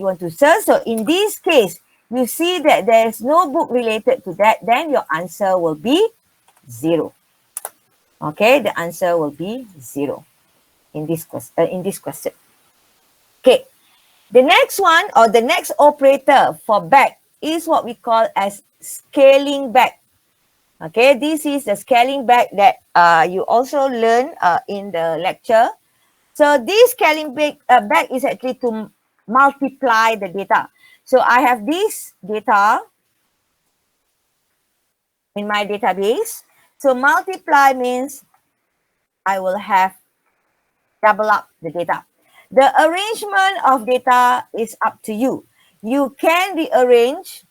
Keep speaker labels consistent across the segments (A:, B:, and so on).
A: you want to search. So in this case, you see that there is no book related to that, then your answer will be 0. Okay, the answer will be 0 in this question. Okay, the next one, or the next operator for back, is what we call as scaling back. Okay, this is the scaling back that you also learn in the lecture. So this scaling back is actually to multiply the data. So I have this data in my database. So multiply means I will have double up the data. The arrangement of data is up to you. You can rearrange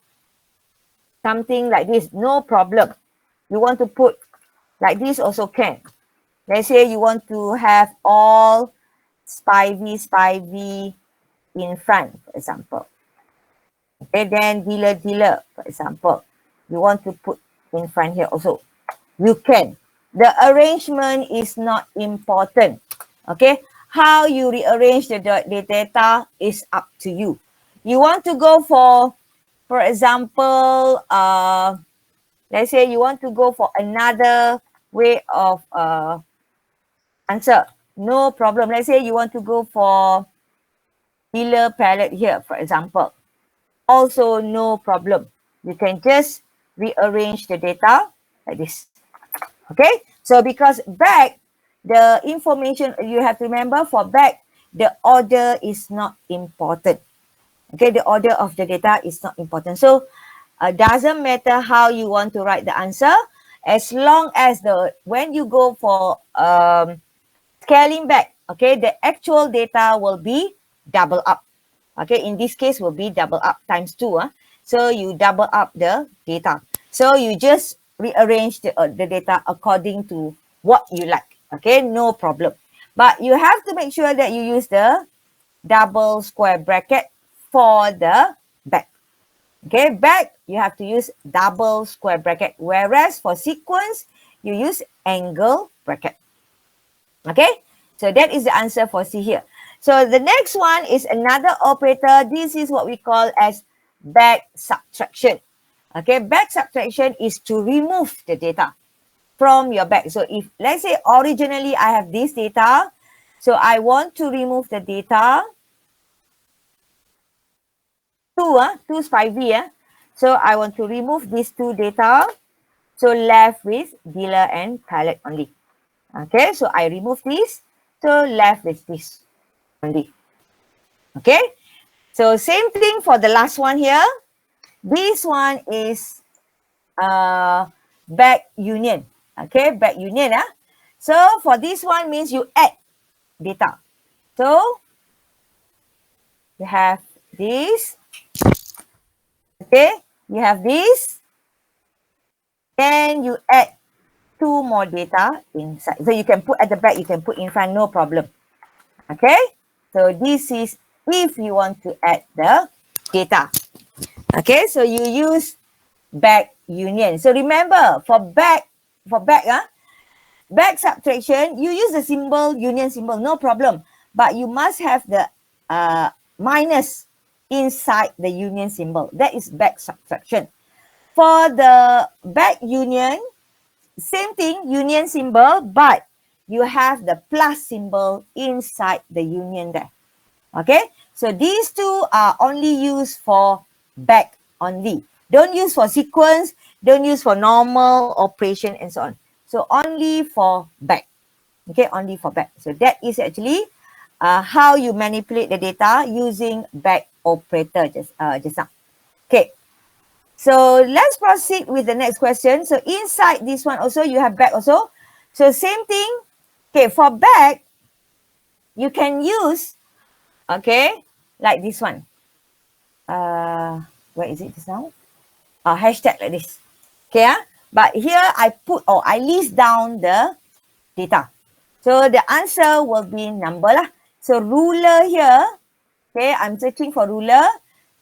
A: something like this, no problem. You want to put like this also can. Let's say you want to have all Spivey in front, for example. Okay, then dealer, for example. You want to put in front here also. You can. The arrangement is not important. Okay, how you rearrange the data is up to you. You want to go for example, let's say you want to go for another way of answer. No problem. Let's say you want to go for dealer palette here, for example. Also, no problem. You can just rearrange the data like this. Okay, so because back, the information you have to remember for back, the order is not important. Okay, the order of the data is not important. So doesn't matter how you want to write the answer, as long as when you go for scaling back, okay, the actual data will be double up. Okay, in this case will be double up times 2. So you double up the data. So you just rearrange the data according to what you like. Okay, no problem. But you have to make sure that you use the double square bracket for the back. Okay, back, you have to use double square bracket. Whereas for sequence, you use angle bracket. Okay, so that is the answer for C here. So the next one is another operator. This is what we call as back subtraction. Okay, back subtraction is to remove the data from your back. So if, let's say, originally I have this data, so I want to remove the data, 2 Spivey. So I want to remove these 2 data. So left with dealer and palette only. Okay, so I remove this. So left with this only. Okay, so same thing for the last one here. This one is back union. Okay, back union. So for this one means you add data. So you have this. Okay, you have this. Then you add 2 more data inside. So you can put at the back, you can put in front, no problem. Okay, so this is if you want to add the data. Okay, so you use back union. So remember, for back subtraction, you use the symbol, union symbol, no problem. But you must have the minus inside the union symbol. That is back subtraction. For the back union, same thing, union symbol, but you have the plus symbol inside the union there. Okay, so these 2 are only used for back only. Don't use for sequence, don't use for normal operation and so on. So only for back. Okay, only for back. So that is actually how you manipulate the data using back operator just now. Okay, so let's proceed with the next question. So inside this one also, you have back also. So same thing. Okay, for back, you can use, okay, like this one. Where is it just now? Hashtag like this. Okay, but here I put, or I list down the data. So the answer will be number lah. So ruler here, okay, I'm searching for ruler.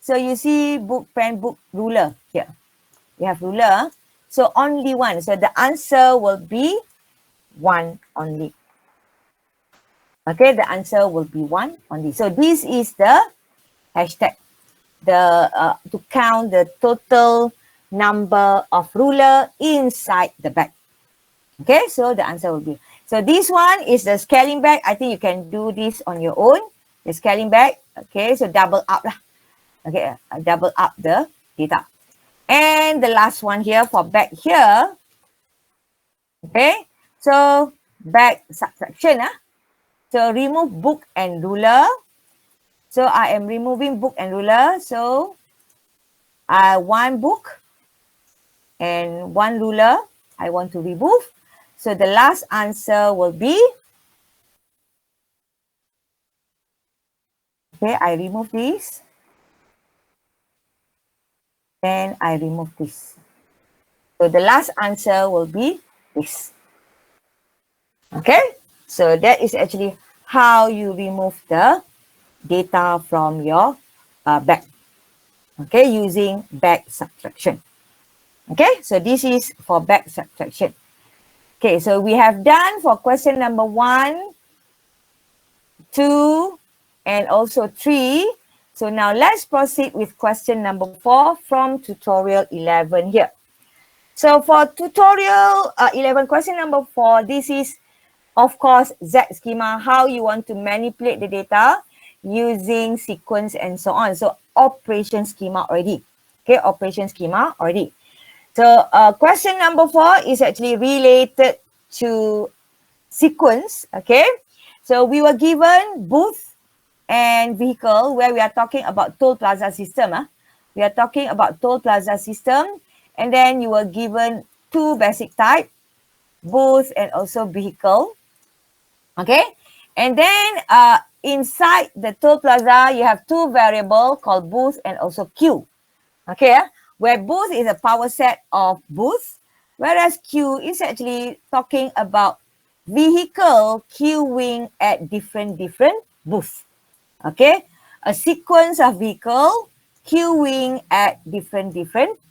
A: So you see book, pen, book, ruler here. You have ruler. So only 1. So the answer will be 1 only. Okay, the answer will be 1 only. So this is the hashtag to count the total number of ruler inside the bag. Okay, so the answer will be, so this one is the scaling bag. I think you can do this on your own, the scaling bag. Okay, so double up lah. Okay, double up the data. And the last one here for bag here. Okay, so bag subtraction. So remove book and ruler. So I am removing book and ruler. So one book and one ruler I want to remove. So the last answer will be, okay, I remove this. Then I remove this. So the last answer will be this. Okay, so that is actually how you remove the data from your bag. Okay, using bag subtraction. Okay, so this is for bag subtraction. Okay, so we have done for question number 1, 2, and also 3. So now let's proceed with question number 4 from tutorial 11 here. So for tutorial 11, question number 4, this is, of course, Z schema, how you want to manipulate the data using sequence and so on. So operation schema already. Okay, operation schema already. So question number 4 is actually related to sequence. Okay, so we were given booth and vehicle where we are talking about toll plaza system. We are talking about toll plaza system, and then you were given 2 basic type, booth and also vehicle. Okay, and then inside the toll plaza you have 2 variable called booth and also queue. Okay, where booth is a power set of booth, whereas queue is actually talking about vehicle queuing at different booths. Okay, a sequence of vehicle queuing at different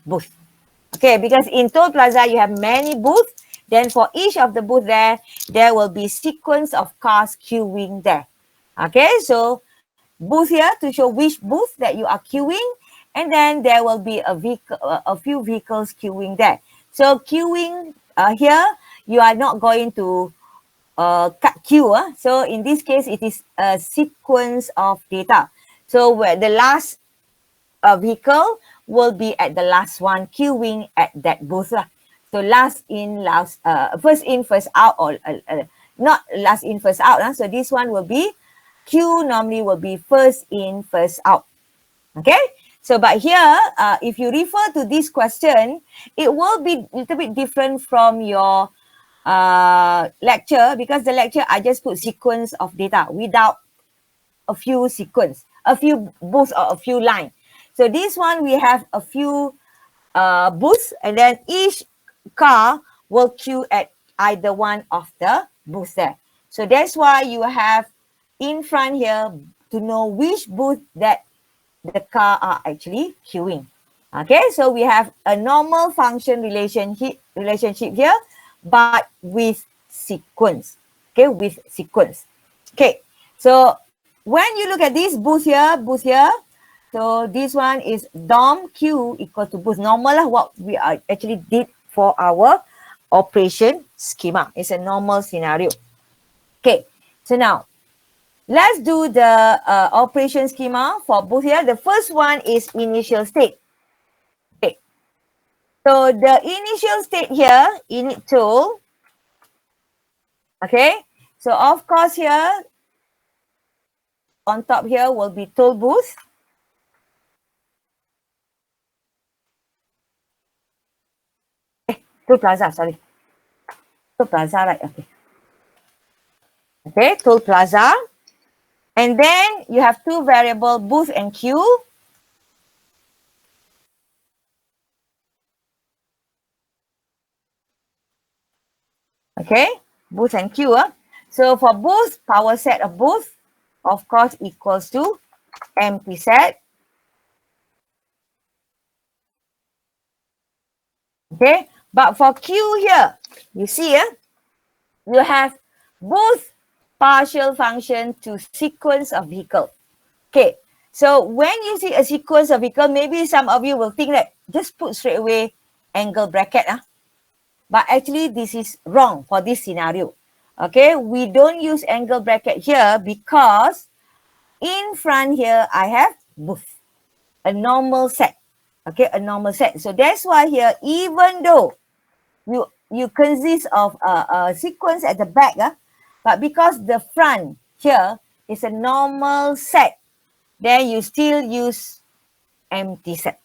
A: booths. Okay, because in toll plaza you have many booths, then for each of the booth there will be sequence of cars queuing there. Okay, so booth here to show which booth that you are queuing, and then there will be a few vehicles queuing there. So queuing here, you are not going to cut queue. So in this case, it is a sequence of data. So where the last vehicle will be at the last one queuing at that booth. So first in, first out, or not last in, first out. So this one will be, queue normally will be first in, first out. Okay, so but here, if you refer to this question, it will be a little bit different from your lecture, because the lecture I just put sequence of data without a few sequence, a few booths or a few lines. So this one we have a few booths, and then each car will queue at either one of the booths there. So that's why you have in front here to know which booth that the car are actually queuing. Okay, so we have a normal function relationship here, but with sequence. Okay, with sequence. Okay, so when you look at this booth here, so this one is DOM Q equal to booth. Normal what we actually did for our operation schema. It's a normal scenario. Okay, so now let's do the operation schema for booth here. The first one is initial state. Okay, so the initial state here, init tool. Okay, so of course here on top here will be toll booth. Toll plaza, sorry. Toll plaza, right? Okay. Okay, toll plaza. And then you have 2 variable, booth and queue. Okay, booth and queue. So for booth, power set of booth, of course, equals to empty set. Okay, but for queue here, you see, you have booth partial function to sequence of vehicle. Okay, So when you see a sequence of vehicle, maybe some of you will think that just put straight away angle bracket. But actually, this is wrong for this scenario. Okay, we don't use angle bracket here because in front here, I have booth, a normal set. Okay, a normal set. So that's why here, even though you consist of a sequence at the back, but because the front here is a normal set, then you still use empty set.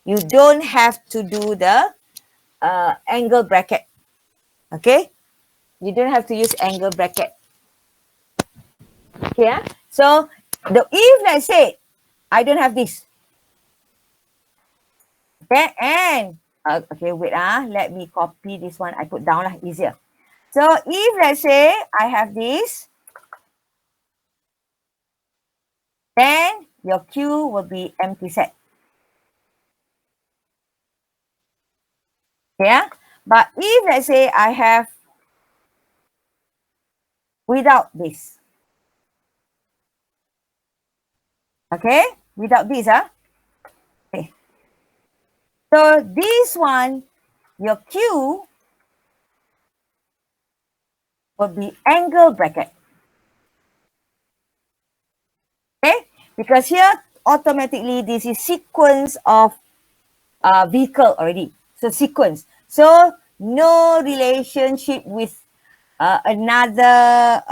A: You don't have to do the angle bracket. Okay, you don't have to use angle bracket. Okay, so if let's say I don't have this, okay, and okay, wait, let me copy this one. I put down easier. So if let's say I have this, then your Q will be empty set. Yeah, but if let's say I have without this, okay, without this, okay. So this one, your Q will be angle bracket. Okay, because here automatically this is sequence of vehicle already. So sequence. So no relationship with another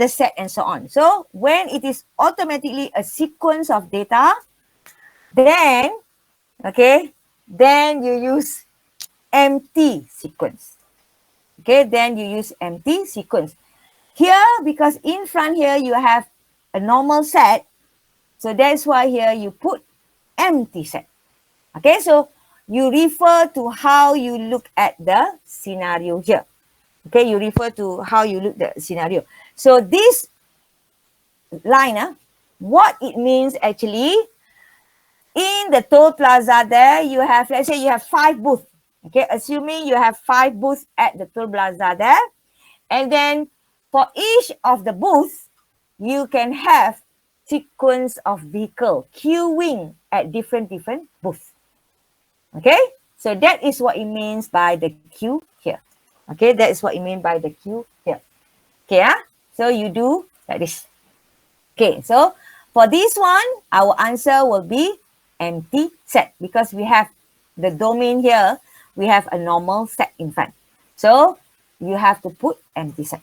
A: set and so on. So when it is automatically a sequence of data, then okay, then you use empty sequence. Okay, then you use empty sequence. Here, because in front here you have a normal set, so that's why here you put empty set. Okay, so you refer to how you look at the scenario here. Okay, you refer to how you look at the scenario. So this line, what it means actually, in the toll plaza there, you have, let's say you have 5 booths. Okay, assuming you have 5 booths at the toll plaza there. And then for each of the booths, you can have sequence of vehicle queuing at different booths. Okay, so that is what it means by the queue here. Okay, that is what it means by the queue here. Okay, so you do like this. Okay, so for this one, our answer will be empty set because we have the domain here. We have a normal set in front. So you have to put empty set.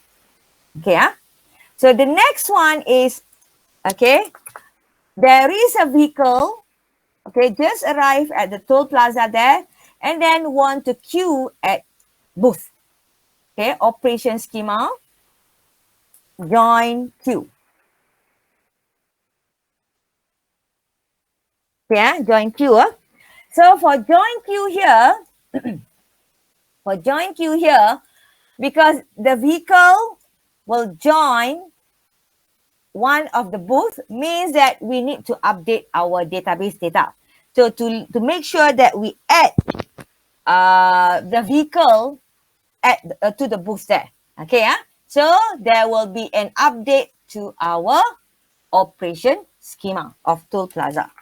A: Okay, so the next one is, okay, there is a vehicle, okay, just arrived at the toll plaza there and then want to queue at booth. Okay, operation schema, join queue. Okay, join queue. So for join queue here, because the vehicle will join one of the booth, means that we need to update our database data. So to make sure that we add the vehicle to the booth there. Okay, so there will be an update to our operation schema of toll plaza.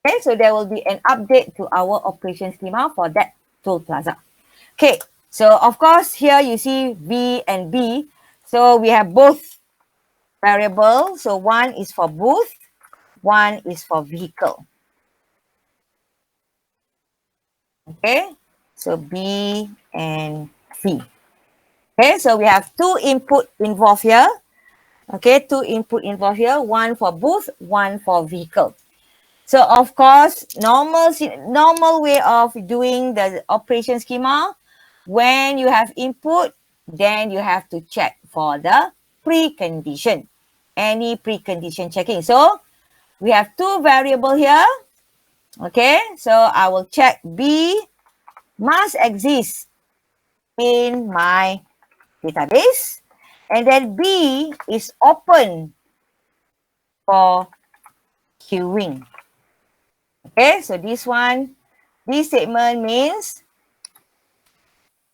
A: Okay, so there will be an update to our operation schema for that toll plaza. Okay, so of course here you see V and B. So we have both variables. So one is for booth, one is for vehicle. Okay, so B and C. Okay, so we have 2 input involved here. Okay, 2 input involved here, one for booth, one for vehicle. So of course, normal way of doing the operation schema, when you have input, then you have to check for the precondition, any precondition checking. So we have 2 variables here. Okay, so I will check B must exist in my database, and then B is open for queuing. Okay, so this statement means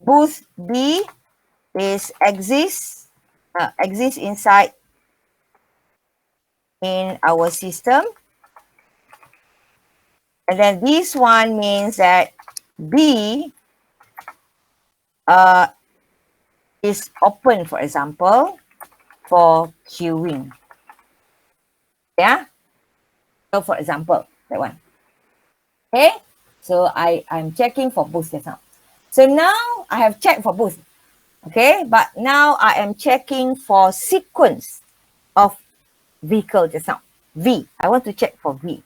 A: booth B is exists inside in our system. And then this one means that B is open, for example, for queuing. Yeah. So for example, that one. Okay. So I'm checking for boost just now. So now I have checked for boost. Okay. But now I am checking for sequence of vehicle just now. V. I want to check for V.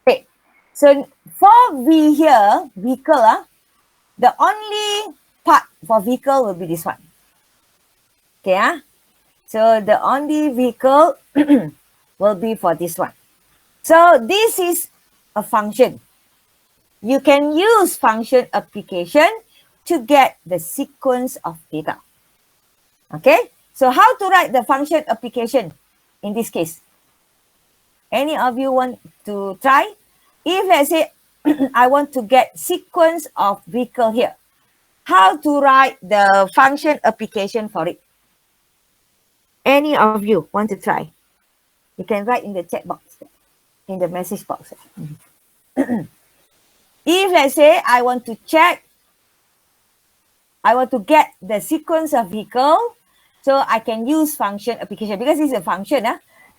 A: Okay. So for V here, vehicle, the only part for vehicle will be this one. Okay. So the only vehicle will be for this one. So this is a function. You can use function application to get the sequence of data. Okay, so how to write the function application in this case? Any of you want to try? If let's say I want to get sequence of vehicle here, how to write the function application for it? Any of you want to try? You can write in the chat box, in the message box. If let's say I want to check, I want to get the sequence of vehicle, so I can use function application because it's a function.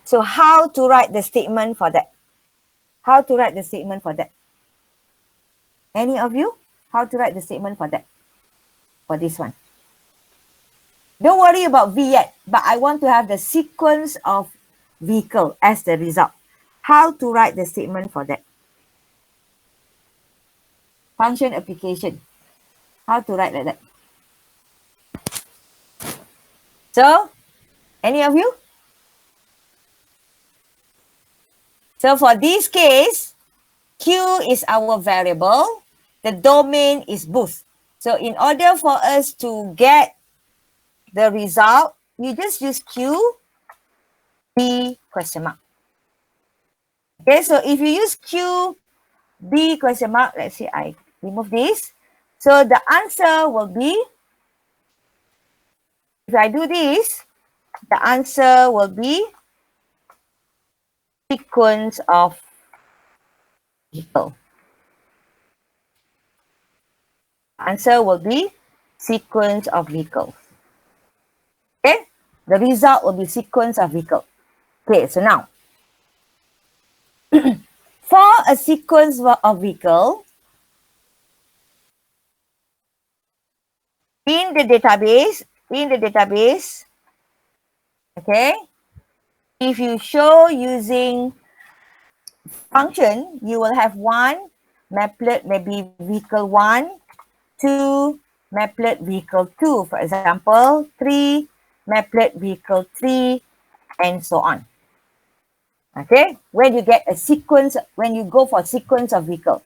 A: So how to write the statement for that? How to write the statement for that? Any of you? How to write the statement for that? For this one. Don't worry about V yet, but I want to have the sequence of vehicle as the result. How to write the statement for that? Function application. How to write like that? So, any of you? So for this case, Q is our variable. The domain is boost. So in order for us to get the result, you just use Q, B, question mark. Okay, so if you use Q, B, question mark, let's say I remove this. So the answer will be, if I do this, the answer will be sequence of vehicle. Answer will be sequence of vehicles. Okay, the result will be sequence of vehicle. Okay, so now, for a sequence of vehicle, in the database, okay, if you show using function, you will have one maplet, maybe vehicle 1, 2, maplet vehicle 2, for example, 3, maplet vehicle 3, and so on. Okay, when you get a sequence, when you go for sequence of vehicle,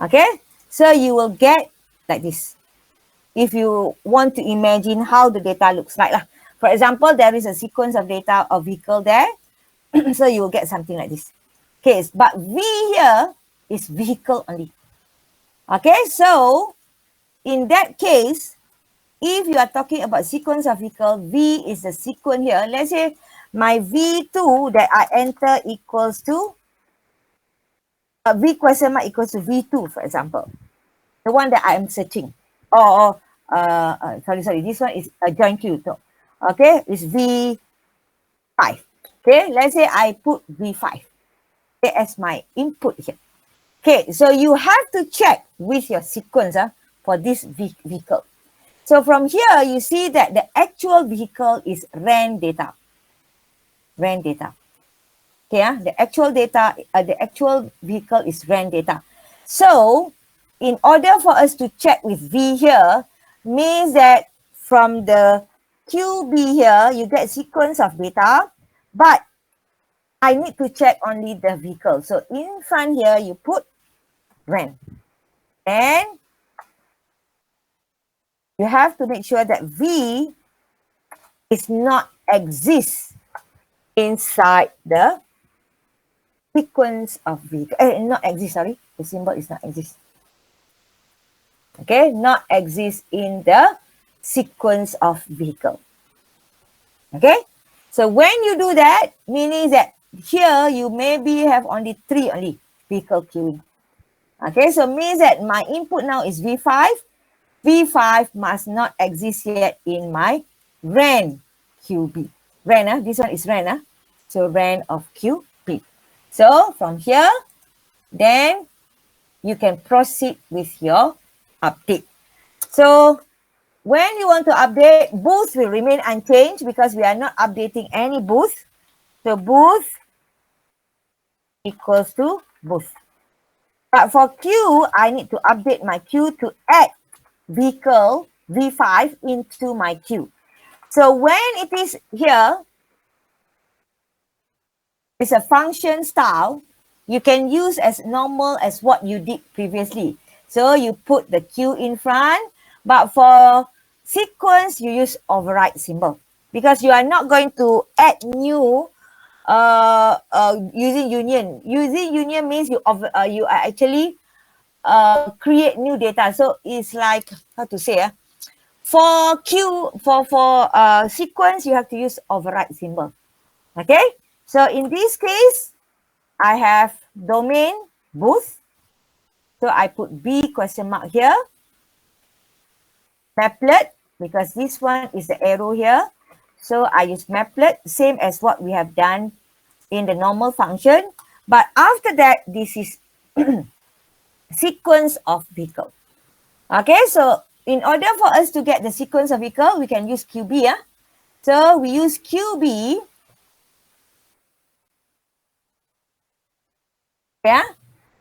A: okay, so you will get like this. If you want to imagine how the data looks like. For example, there is a sequence of data of vehicle there. So you will get something like this. Okay, but V here is vehicle only. Okay, so in that case, if you are talking about sequence of vehicle, V is the sequence here. Let's say my V2 that I enter equals to, V question mark equals to V2, for example. The one that I am searching. Or sorry, this one is a joint queue. So, okay, it's V5. Okay, let's say I put V5 okay, as my input here. Okay, so you have to check with your sequence for this vehicle. So from here, you see that the actual vehicle is RAN data. RAN data. Okay, the actual data, the actual vehicle is RAN data. So in order for us to check with V here, means that from the QB here, you get sequence of data, but I need to check only the vehicle. So in front here, you put RAN. And you have to make sure that V is not exist inside the sequence of vehicle. Not exist, sorry. The symbol is not exist. Okay, not exist in the sequence of vehicle. Okay, so when you do that, meaning that here you maybe have only 3 only vehicle queuing. Okay, so means that my input now is V5. V5 must not exist yet in my RAN QB. RAN, this one is RAN. So RAN of QB. So from here, then you can proceed with your update. So when you want to update, booth will remain unchanged because we are not updating any booth. So booth equals to booth. But for queue, I need to update my queue to add vehicle V5 into my queue. So when it is here, it's a function style, you can use as normal as what you did previously. So you put the queue in front, but for sequence, you use override symbol because you are not going to add new using union. Using union means you are actually create new data. So it's like, how to say, for queue, for sequence, you have to use override symbol. Okay, so in this case, I have domain booth. So I put B question mark here. Maplet, because this one is the arrow here. So I use maplet, same as what we have done in the normal function. But after that, this is sequence of vehicle. Okay, so in order for us to get the sequence of vehicle, we can use QB. So we use QB. Yeah.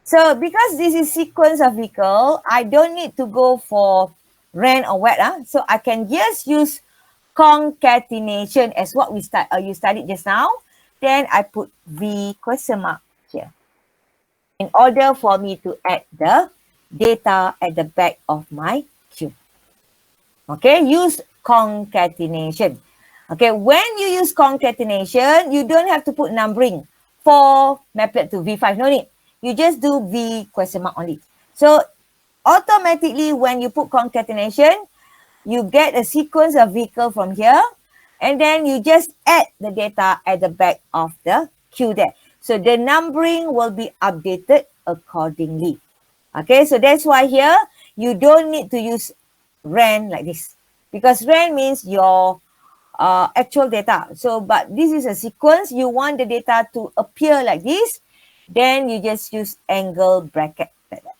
A: So because this is sequence of vehicle, I don't need to go for RAN or WET. So I can just use concatenation as what we you studied just now. Then I put V question mark here in order for me to add the data at the back of my queue. Okay, use concatenation. Okay, when you use concatenation, you don't have to put numbering for maplet to V5, no need. You just do V question mark only. So automatically when you put concatenation, you get a sequence of vehicle from here, and then you just add the data at the back of the queue there. So the numbering will be updated accordingly. Okay, so that's why here you don't need to use RAN like this, because RAN means your actual data. So, but this is a sequence. You want the data to appear like this, then you just use angle bracket like that.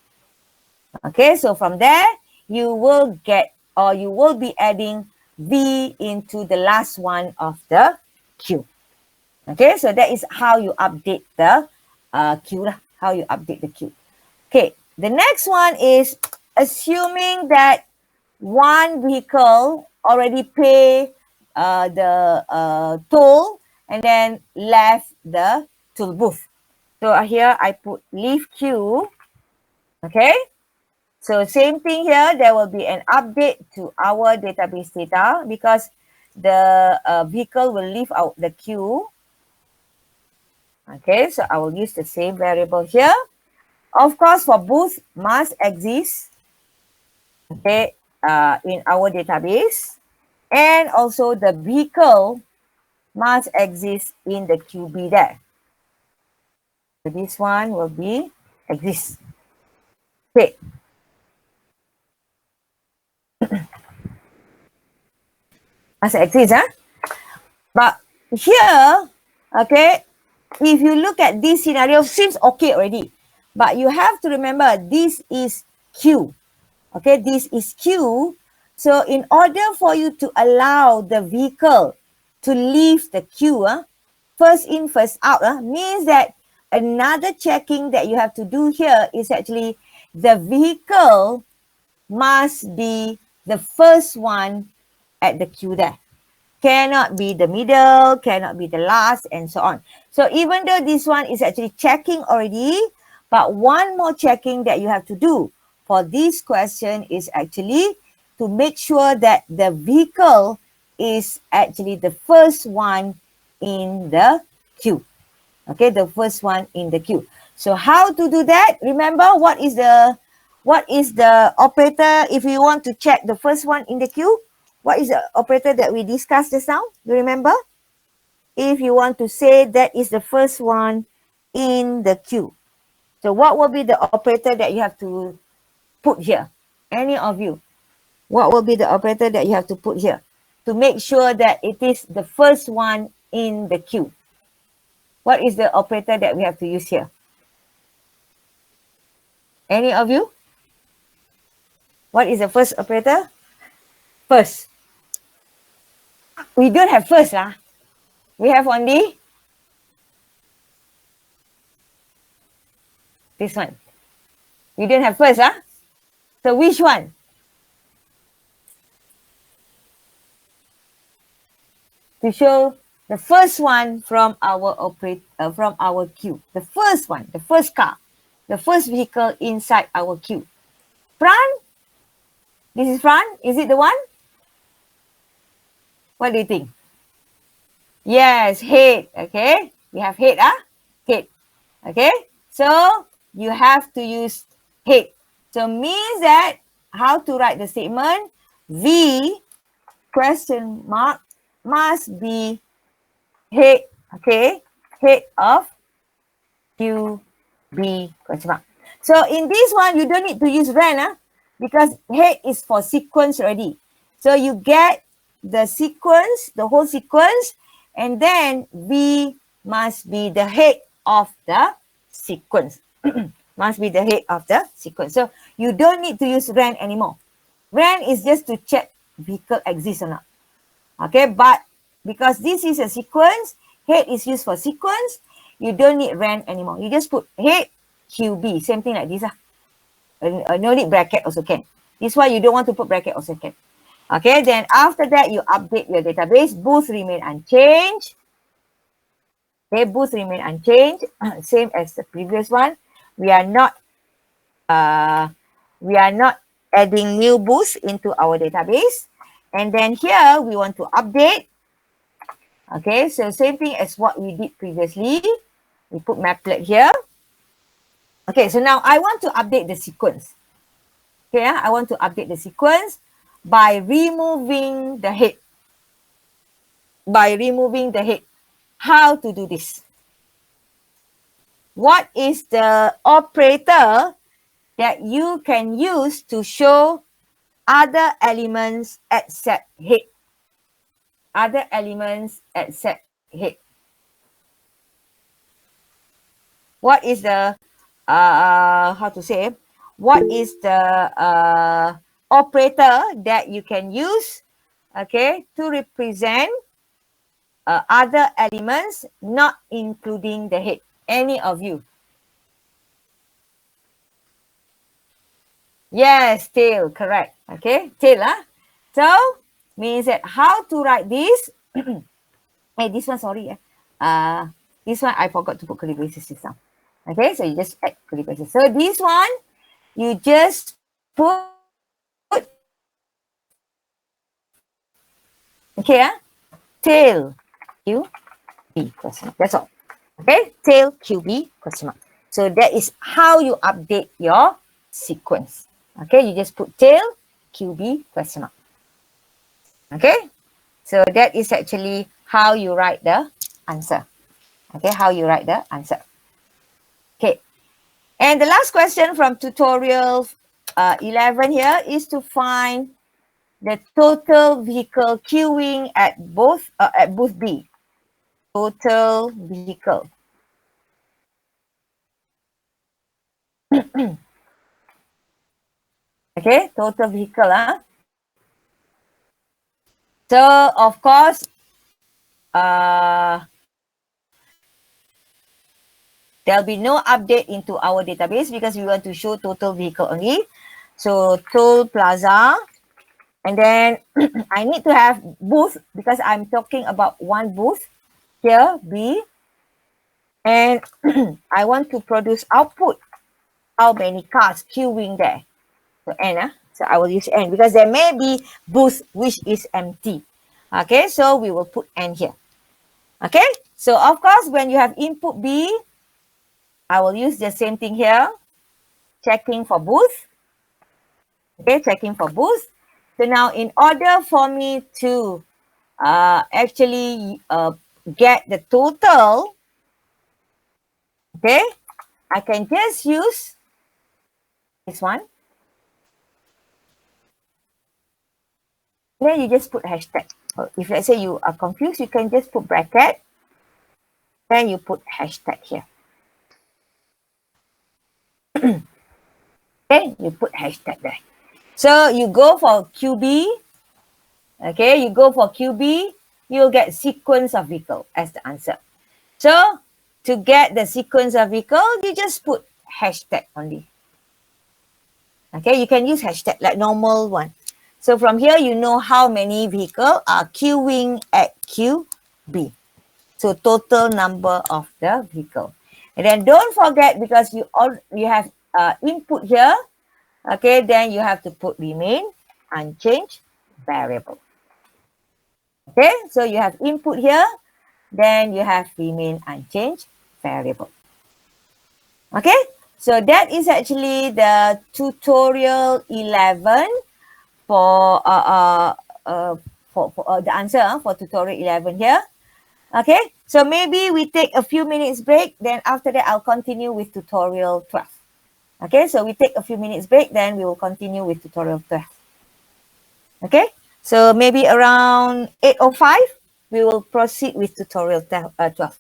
A: Okay, so from there, you will get, or you will be adding V into the last one of the queue. Okay, so that is how you update the queue, how you update the queue. Okay, the next one is assuming that one vehicle already pay the toll and then left the toll booth. So here I put leave queue. Okay, so same thing here, there will be an update to our database data because the vehicle will leave out the queue. Okay, so I will use the same variable here. Of course, for booth must exist, okay, in our database, and also the vehicle must exist in the QB there. So this one will be exist. Okay. Must exist, But here, okay, if you look at this scenario, seems okay already. But you have to remember, this is Q. Okay, this is Q. So in order for you to allow the vehicle to leave the queue, first in, first out, means that another checking that you have to do here is actually the vehicle must be the first one at the queue there. Cannot be the middle, cannot be the last, and so on. So even though this one is actually checking already, but one more checking that you have to do for this question is actually to make sure that the vehicle is actually the first one in the queue. Okay, the first one in the queue. So how to do that? Remember what is the operator if you want to check the first one in the queue? What is the operator that we discussed just now? Do you remember? if you want to say that is the first one in the queue. So what will be the operator that you have to put here? Any of you? What will be the operator that you have to put here to make sure that it is the first one in the queue? What is the operator that we have to use here? Any of you? What is the first operator? First. We don't have first lah. We have only this one. We don't have first lah. So which one? To show the first one from our queue. The first one, the first car, the first vehicle inside our queue. Fran? This is Fran? Is it the one? What do you think? Yes, head. Okay. We have head, head. Okay. So you have to use head. So means that how to write the statement? V question mark must be head. Okay. Head of QB question mark. So in this one, you don't need to use ran, because head is for sequence already. So you get the sequence, the whole sequence, and then V must be the head of the sequence. Must be the head of the sequence. So you don't need to use ran anymore. Ran is just to check vehicle exists or not. Okay, but because this is a sequence, head is used for sequence, you don't need ran anymore. You just put head QB, same thing like this. No need bracket also can. This is why you don't want to put bracket also can. Okay, then after that, you update your database. Both remain unchanged. Okay, both remain unchanged. Same as the previous one. We are not adding new booths into our database. And then here, we want to update. Okay, so same thing as what we did previously. We put maplet here. Okay, so now I want to update the sequence. Okay, I want to update the sequence by removing the head. By removing the head. How to do this? What is the operator that you can use to show other elements except head? Other elements except head. What is the, how to say, what is the operator that you can use, okay, to represent other elements not including the head? Any of you? Yes, tail, correct. Okay, tail. So, means that how to write this. Hey, this one, sorry. This one, I forgot to put curly braces system. Okay, so you just add curly braces. So, this one, you just put, okay, tail, QB, question mark. That's all. Okay, tail, QB, question mark. So, that is how you update your sequence. Okay, you just put tail, QB, question mark. Okay, so that is actually how you write the answer. Okay, how you write the answer. Okay, and the last question from tutorial 11 here is to find the total vehicle queuing at booth B. Total vehicle. Okay, total vehicle. So, of course, there'll be no update into our database because we want to show total vehicle only. So, toll plaza. And then I need to have booth because I'm talking about one booth here, B. And I want to produce output. How many cars queuing there? So, N. So, I will use N because there may be booth which is empty. Okay, so we will put N here. Okay, so of course, when you have input B, I will use the same thing here. Checking for booth. Okay, checking for booth. So now in order for me to actually get the total, okay, I can just use this one. Then you just put hashtag. If let's say you are confused, you can just put bracket. Then you put hashtag here. Okay, you put hashtag there. So you go for QB. Okay, you go for QB, you'll get sequence of vehicle as the answer. So to get the sequence of vehicle, you just put hashtag only. Okay, you can use hashtag like normal one. So from here, you know how many vehicle are queuing at QB. So total number of the vehicle. And then don't forget, because you have input here, okay, then you have to put remain unchanged variable. Okay, so you have input here, then you have remain unchanged variable. Okay, so that is actually the tutorial 11 for the answer for tutorial 11 here. Okay, so maybe we take a few minutes break, then after that I'll continue with tutorial 12. Okay, so we take a few minutes break, then we will continue with tutorial 12. Okay, so maybe around 8:05, we will proceed with tutorial 12.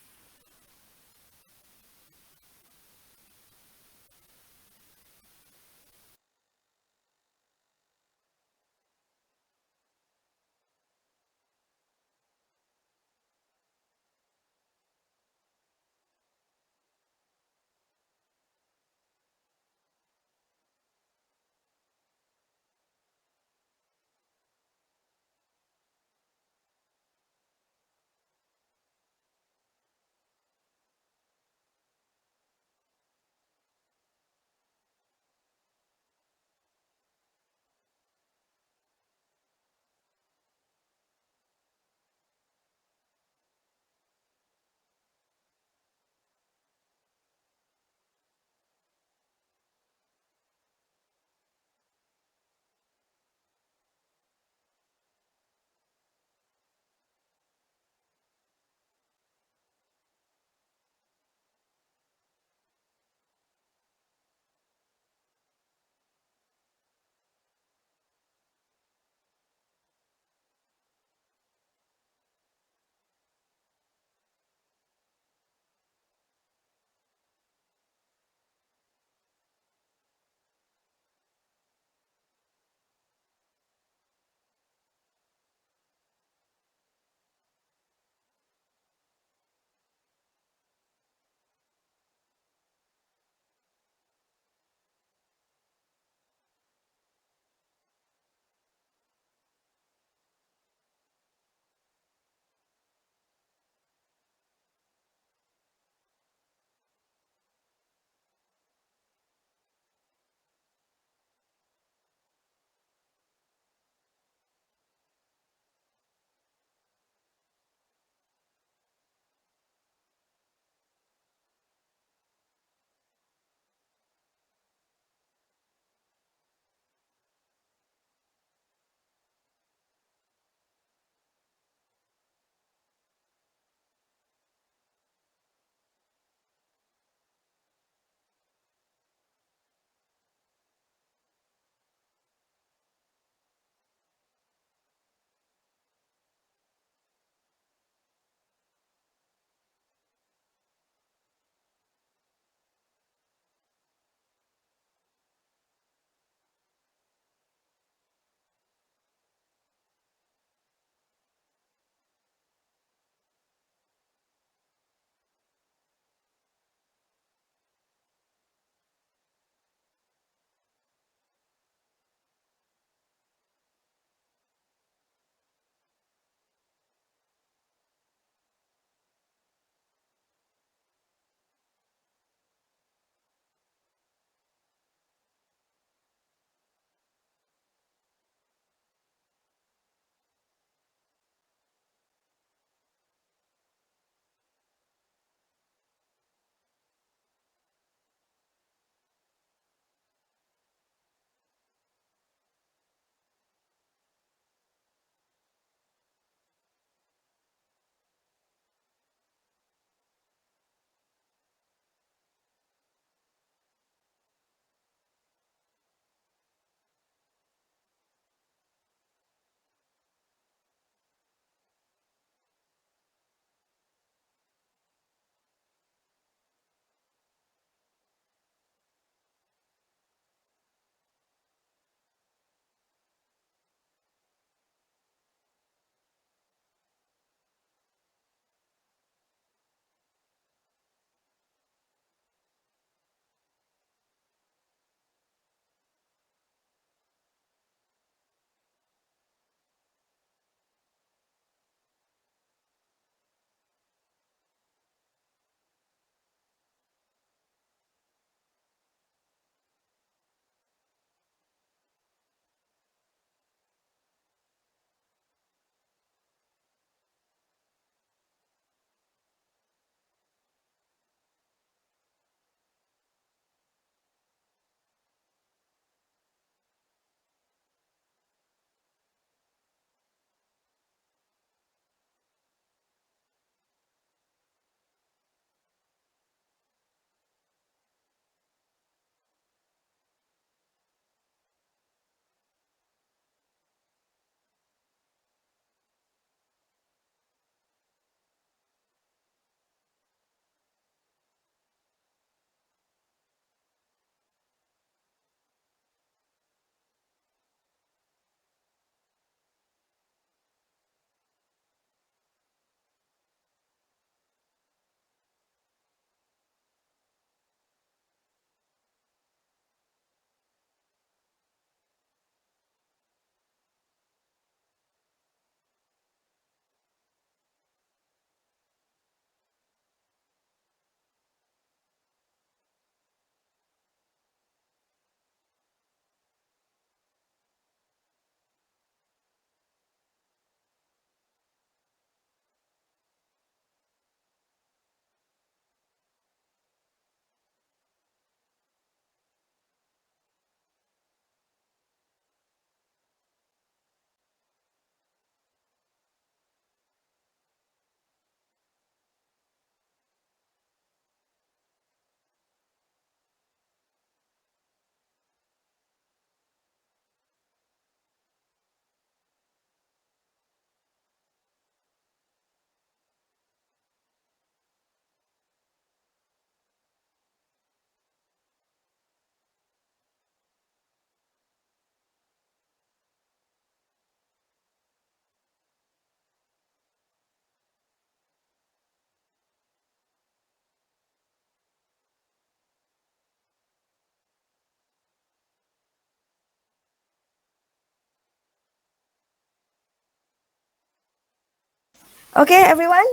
A: Okay, everyone?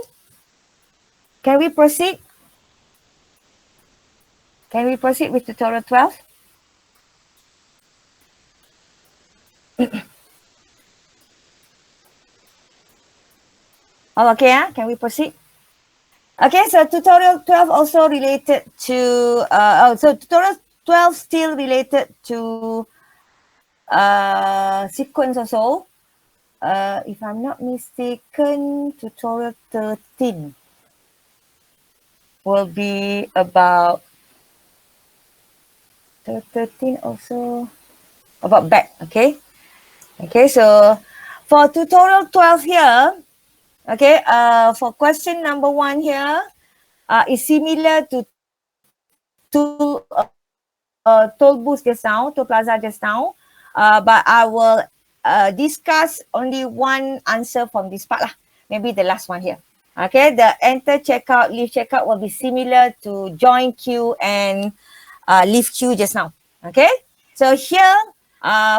A: Can we proceed? Can we proceed with tutorial 12? Oh, okay, can we proceed? Okay, so tutorial 12 also related to, so tutorial 12 still related to sequence also. If I'm not mistaken, tutorial 13 will be about, 13 also about back, okay? Okay, so for tutorial 12 here, okay, for question number 1 here, is similar to Toll Booth just now, Toll Plaza just now, but I will discuss only one answer from this part lah. Maybe the last one here. Okay, the enter checkout, leave checkout will be similar to join queue and leave queue just now. Okay, so here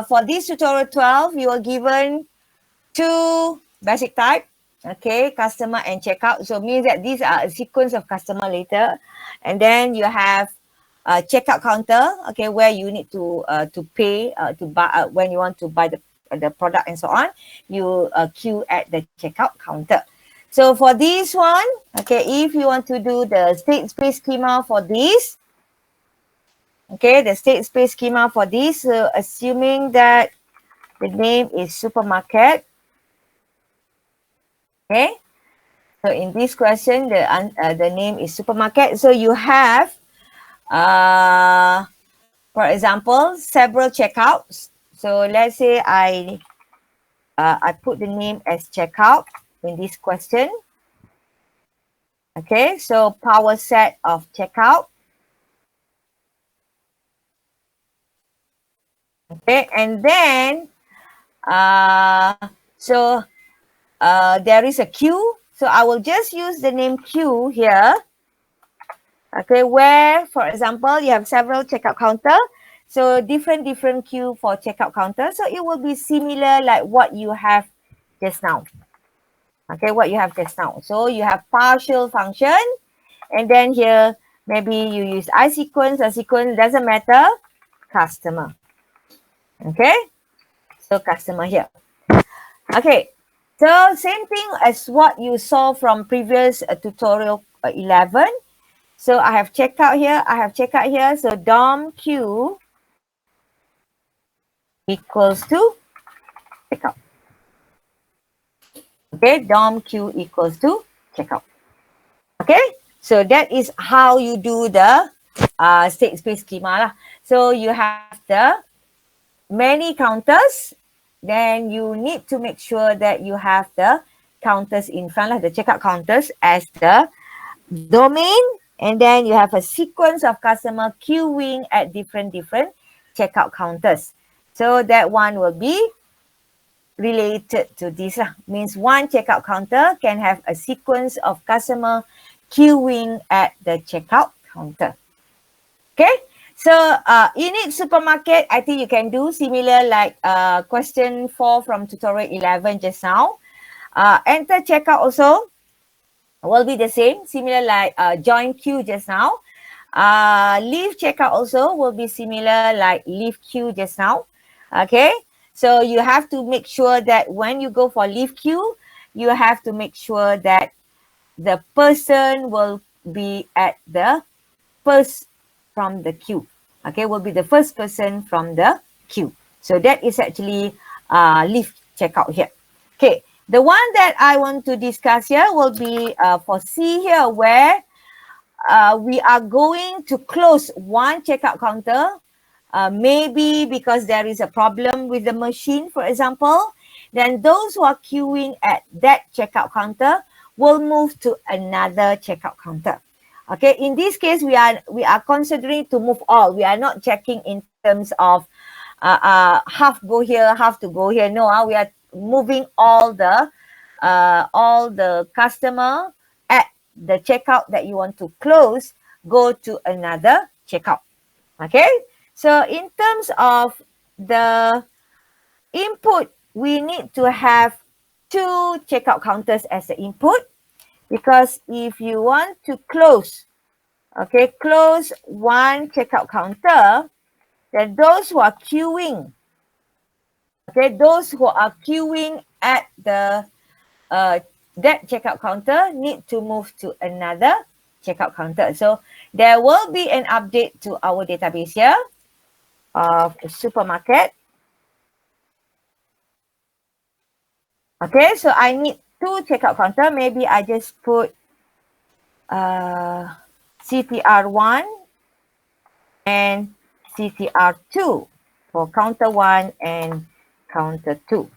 A: for this tutorial 12, you are given two basic type. Okay, customer and checkout. So means that these are a sequence of customer later, and then you have checkout counter. Okay, where you need to pay to buy when you want to buy the product and so on. You queue at the checkout counter. So for this one, okay, if you want to do the state space schema for this, okay, the state space schema for this, assuming that the name is supermarket. Okay, so in this question, the name is supermarket. So you have, for example, several checkouts. So let's say I put the name as checkout in this question. Okay, so power set of checkout. Okay, and then so there is a queue. So I will just use the name queue here. Okay, where, for example, you have several checkout counter. So different queue for checkout counter. So it will be similar like what you have just now. Okay, what you have just now. So you have partial function. And then here, maybe you use iSequence or sequence, doesn't matter. Customer. Okay, so customer here. Okay, so same thing as what you saw from previous tutorial 11. So I have checkout here, I have checkout here. So DOM Q equals to checkout. Okay, DOM Q equals to checkout. Okay, so that is how you do the state space schema lah. So you have the many counters, then you need to make sure that you have the counters in front of the checkout counters as the domain, and then you have a sequence of customer queuing at different checkout counters. So that one will be related to this. Means one checkout counter can have a sequence of customer queuing at the checkout counter. Okay, so in each supermarket, I think you can do similar like question 4 from tutorial 11 just now. Enter checkout also will be the same, similar like join queue just now. Leave checkout also will be similar like leave queue just now. Okay, so you have to make sure that when you go for leave queue, you have to make sure that the person will be at the first from the queue. Okay, will be the first person from the queue. So that is actually leave checkout here. Okay, the one that I want to discuss here will be for C here, where we are going to close one checkout counter, maybe because there is a problem with the machine, for example. Then those who are queuing at that checkout counter will move to another checkout counter. Okay, in this case, we are considering to move all. We are not checking in terms of half go here, half to go here. No, we are moving all the customer at the checkout that you want to close, go to another checkout. Okay, so in terms of the input, we need to have two checkout counters as the input, because if you want to close, okay, close one checkout counter, then those who are queuing, okay, those who are queuing at the that checkout counter need to move to another checkout counter. So there will be an update to our database here of the supermarket. Okay, so I need two checkout counter. Maybe I just put CTR1 and CTR2 for counter 1 and counter 2.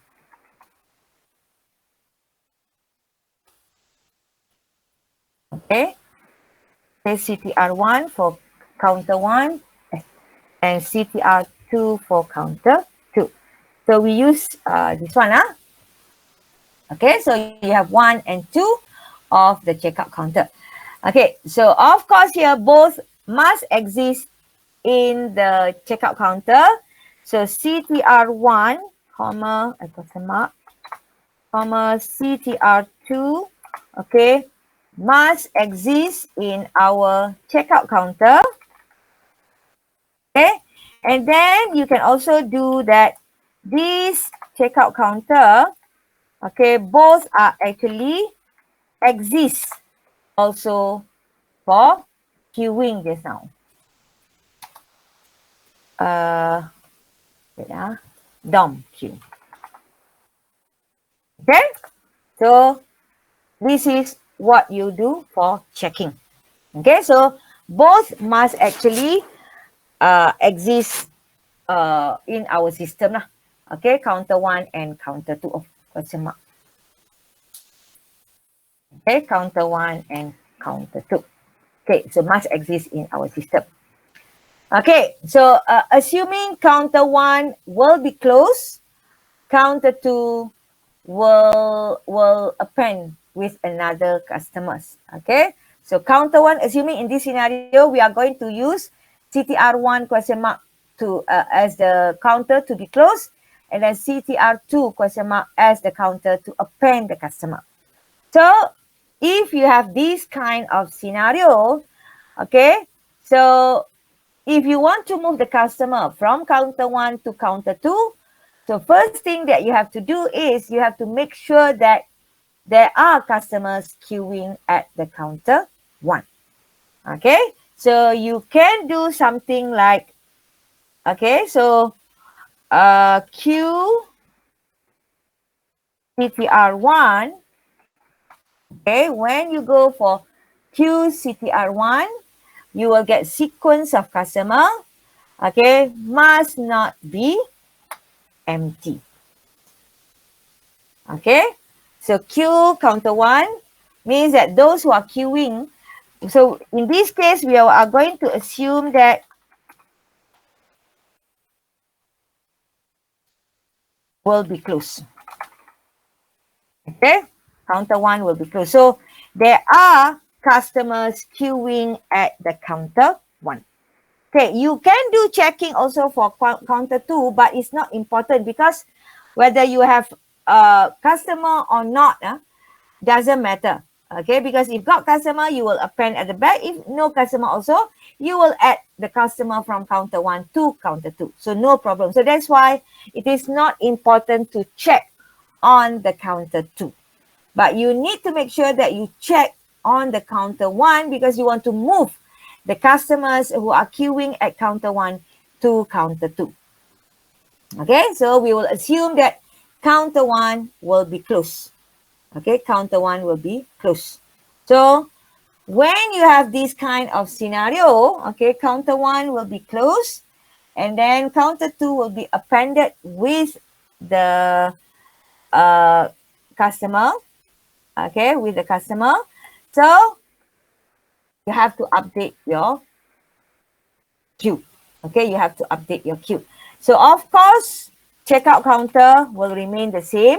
A: Okay, CTR1 for counter 1 and CTR2 for counter 2. So we use this one. Okay, so you have 1 and 2 of the checkout counter. Okay, so of course here both must exist in the checkout counter. So CTR1, comma, I put a mark, comma, CTR2, okay, must exist in our checkout counter. Okay, and then you can also do that this checkout counter, okay, both are actually exist also for queuing just now. DOM queue. Okay, so this is what you do for checking. Okay, so both must actually exist in our system lah. Okay, counter 1 and counter 2 of question mark. Okay, counter 1 and counter 2. Okay, so must exist in our system. Okay, so assuming counter 1 will be closed, counter 2 will append with another customers. Okay, so counter 1, assuming in this scenario, we are going to use CTR1 question mark to as the counter to be closed, and then CTR2 question mark as the counter to append the customer. So if you have this kind of scenario, okay, so if you want to move the customer from counter 1 to counter 2, so first thing that you have to do is you have to make sure that there are customers queuing at the counter 1. Okay, so you can do something like, okay, so queue CTR1. Okay, when you go for queue CTR1, you will get sequence of customer. Okay, must not be empty. Okay, so queue counter 1 means that those who are queuing, so in this case, we are going to assume that will be closed. Okay, counter 1 will be closed. So there are customers queuing at the counter 1. Okay, you can do checking also for counter 2, but it's not important because whether you have a customer or not, doesn't matter. Okay, because if got customer, you will append at the back. If no customer also, you will add the customer from counter 1 to counter 2. So no problem. So that's why it is not important to check on the counter 2. But you need to make sure that you check on the counter 1 because you want to move the customers who are queuing at counter 1 to counter 2. Okay, so we will assume that counter 1 will be closed. Okay, counter 1 will be closed. So when you have this kind of scenario, okay, counter 1 will be closed and then counter 2 will be appended with the customer, okay, with the customer. So you have to update your queue. Okay, you have to update your queue. So of course, checkout counter will remain the same.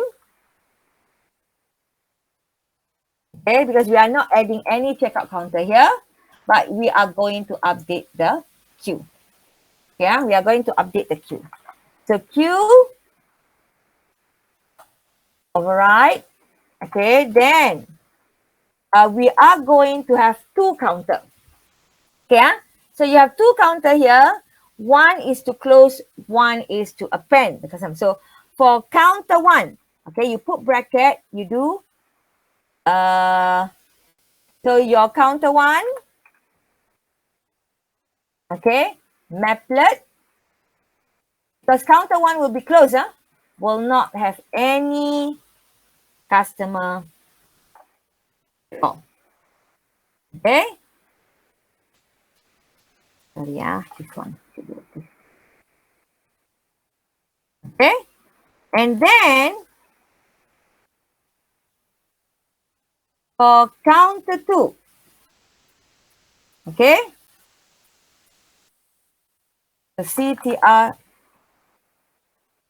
A: Okay, because we are not adding any checkout counter here, but we are going to update the queue. Yeah, we are going to update the queue. So queue override. Okay, then we are going to have two counter. Okay, so you have two counter here. One is to close, one is to append the customer. So for counter one, okay, you put bracket, you do so your counter one, okay, maplet, because counter one will be closed, will not have any customer. Oh, okay. Sorry, this one. Okay, and then for counter two, okay, the CTR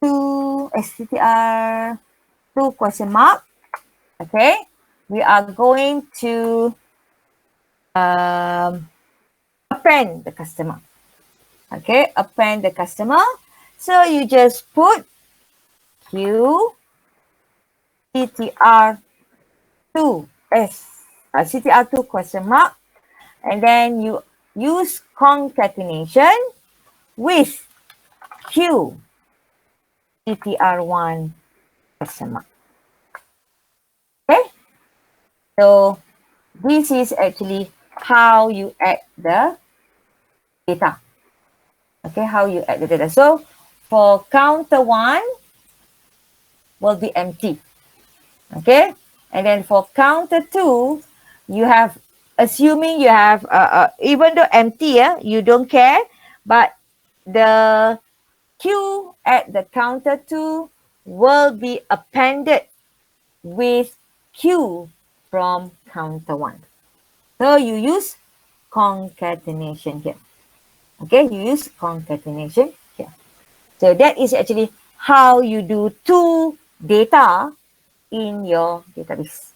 A: STR 2 question mark. Okay, we are going to append the customer. Okay, append the customer. So you just put Q CTR2 CTR2 question mark, and then you use concatenation with Q CTR1 question mark. Okay, so this is actually how you add the data. Okay, how you add the data. So for counter one will be empty. Okay, and then for counter two, you have, assuming you have, even though empty, you don't care, but the Q at the counter two will be appended with Q from counter one. So you use concatenation here. Okay, you use concatenation here. So that is actually how you do two data in your database.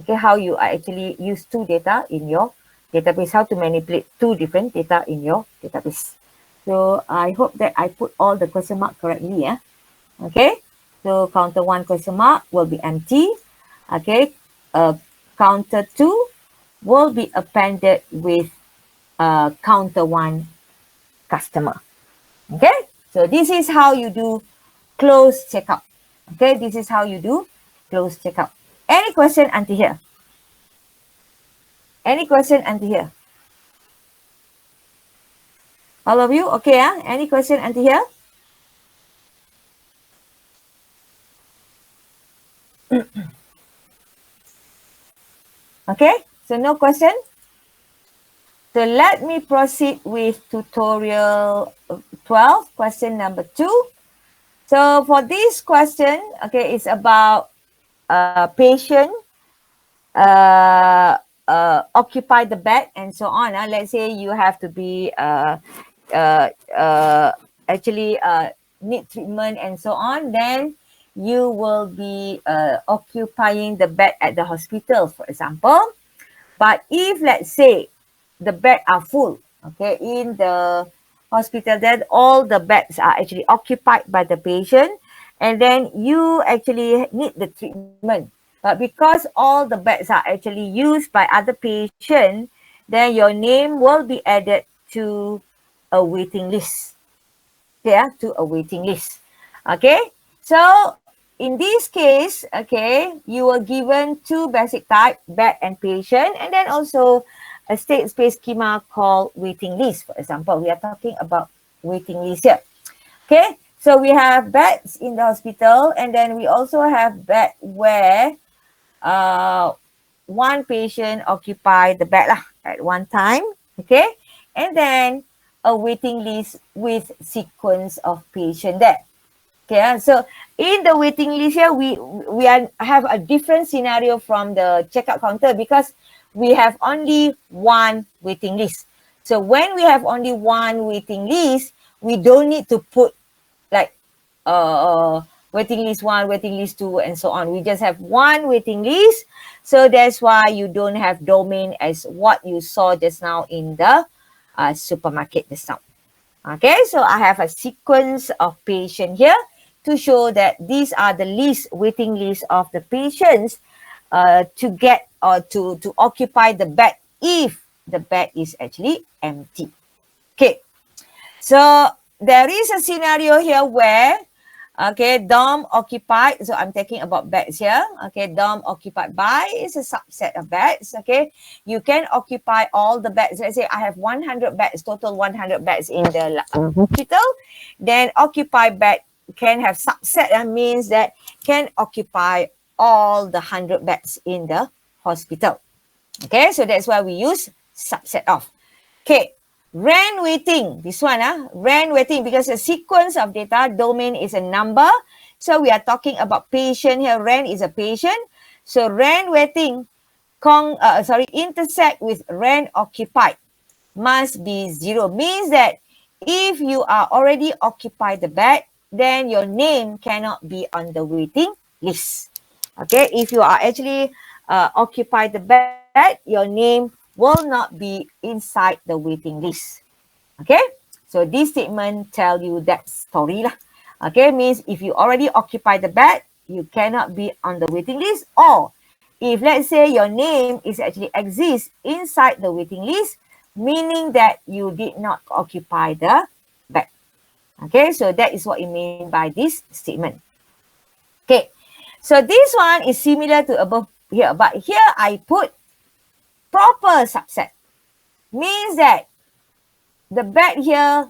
A: Okay, how you actually use two data in your database, how to manipulate two different data in your database. So I hope that I put all the question mark correctly. Yeah. Okay, so counter one question mark will be empty. Okay, counter two will be appended with counter one customer. Okay, so this is how you do close checkout. Okay, this is how you do close checkout. Any question until here? Any question until here? All of you, okay? Any question until here? Okay, so no question. So let me proceed with tutorial 12, question number 2. So for this question, okay, it's about patient occupy the bed and so on. Let's say you have to be actually need treatment and so on, then you will be occupying the bed at the hospital, for example. But if, let's say, the bed are full, okay, in the hospital, then all the beds are actually occupied by the patient, and then you actually need the treatment. But because all the beds are actually used by other patients, then your name will be added to a waiting list. Yeah, to a waiting list. Okay, so in this case, okay, you were given two basic type, bed and patient, and then also a state space schema called waiting list. For example, we are talking about waiting list here. Okay, so we have beds in the hospital, and then we also have bed where one patient occupy the bed at one time. Okay, and then a waiting list with sequence of patient there. Okay, so in the waiting list here, we have a different scenario from the checkout counter because we have only one waiting list. So when we have only one waiting list, we don't need to put like waiting list 1, waiting list 2, and so on. We just have one waiting list. So that's why you don't have domain as what you saw just now in the supermarket just now. Okay, so I have a sequence of patient here. to show that these are the waiting list of the patients to get or to occupy the bed if the bed is actually empty. Okay, so there is a scenario here where, okay, dorm occupied. So I'm talking about beds here. Okay, dorm occupied by is a subset of beds. Okay, you can occupy all the beds. Let's say I have 100 beds, total 100 beds in the hospital. Then occupied bed can have subset. That means that can occupy all the 100 beds in the hospital. Okay, so that's why we use subset of. Okay, RAN waiting. This one, RAN waiting, because the sequence of data domain is a number. So we are talking about patient here. RAN is a patient. So RAN waiting intersect with RAN occupied must be 0. Means that if you are already occupied the bed, then your name cannot be on the waiting list. Okay, if you are actually occupied the bed, your name will not be inside the waiting list. Okay, so this statement tell you that story lah. Okay, means if you already occupy the bed, you cannot be on the waiting list. Or if let's say your name is actually exists inside the waiting list, meaning that you did not occupy the bed. Okay, so that is what it means by this statement. Okay, so this one is similar to above here, but here I put proper subset. Means that the bed here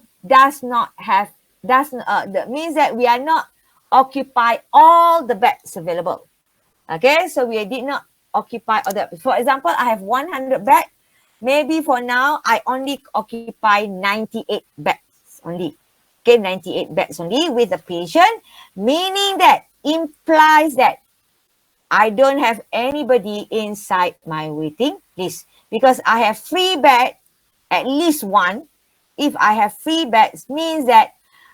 A: means that we are not occupy all the beds available. Okay, so we did not occupy all the. For example, I have 100 beds. Maybe for now, I only occupy 98 beds only. Okay, 98 beds only with the patient, meaning that implies that I don't have anybody inside my waiting list because I have free bed, at least one. If I have free beds, means that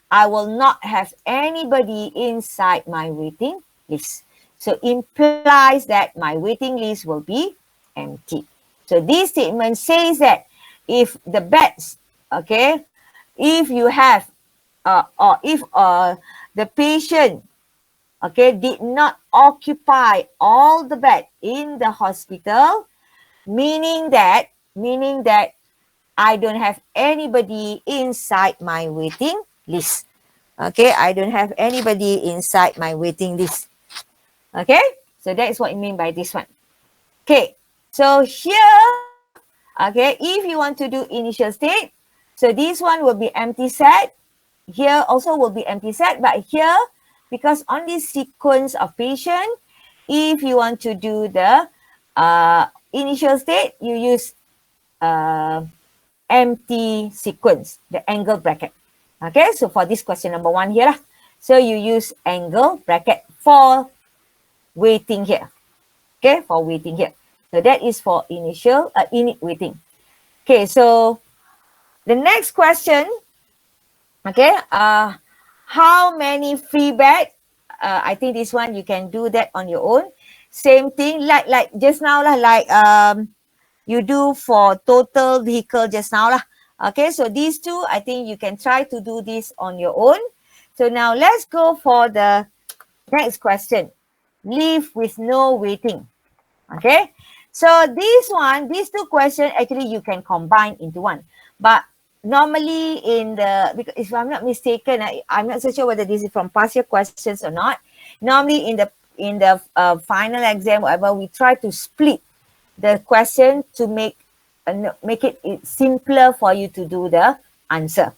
A: I will not have anybody inside my waiting list. So implies that my waiting list will be empty. So this statement says that if the beds, okay, if you have, or if the patient, okay, did not occupy all the bed in the hospital, meaning that I don't have anybody inside my waiting list. Okay, I don't have anybody inside my waiting list. Okay, so that is what I mean by this one. Okay, so here, okay, if you want to do initial state, so this one will be empty set. Here also will be empty set, but here, because on this sequence of patient, if you want to do the initial state, you use empty sequence, the angle bracket. Okay, so for this question number 1 here, so you use angle bracket for waiting here. Okay, for waiting here. So that is for initial init waiting. Okay, so the next question, okay, how many free bed? I think this one you can do that on your own. Same thing like just now lah, like you do for total vehicle just now lah. Okay, so these two, I think you can try to do this on your own. So now let's go for the next question. Leave with no waiting. Okay, so these two questions actually you can combine into one. But normally because if I'm not mistaken, I'm not so sure whether this is from past year questions or not. Normally in the final exam, whatever, we try to split the question to make it simpler for you to do the answer.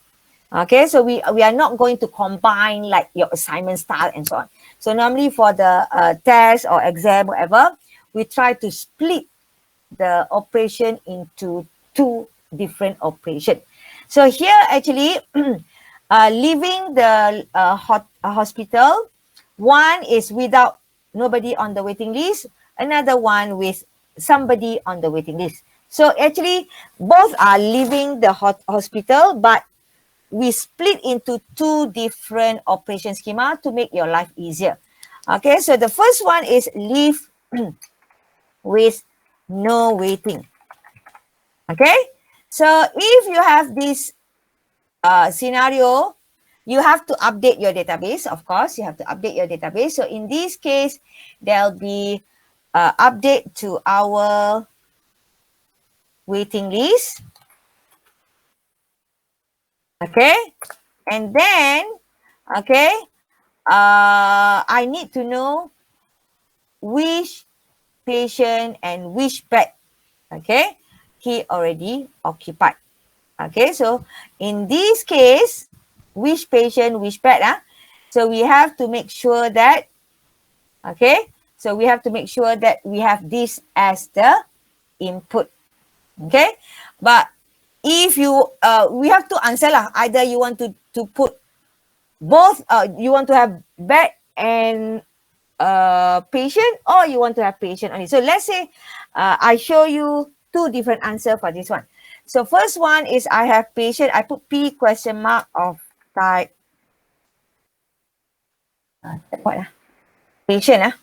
A: Okay, so we are not going to combine like your assignment style and so on. So normally for the test or exam, whatever, we try to split the operation into 2 different operations. So here actually, leaving the hospital, one is without nobody on the waiting list, another one with somebody on the waiting list. So actually, both are leaving the hospital, but we split into 2 different operation schema to make your life easier. Okay, so the first one is leave with no waiting. Okay, so if you have this scenario, you have to update your database. Of course, you have to update your database. So in this case, there'll be update to our waiting list. Okay, and then, okay, I need to know which patient and which bed, okay, he already occupied. Okay, so in this case, which patient, which bed, so we have to make sure that, okay, so we have to make sure that we have this as the input. Okay, but if you, we have to answer lah, either you want to put both, you want to have bed and patient, or you want to have patient only. So let's say I show you two different answers for this one. So first one is I have patient, I put P question mark of type, what? Patient.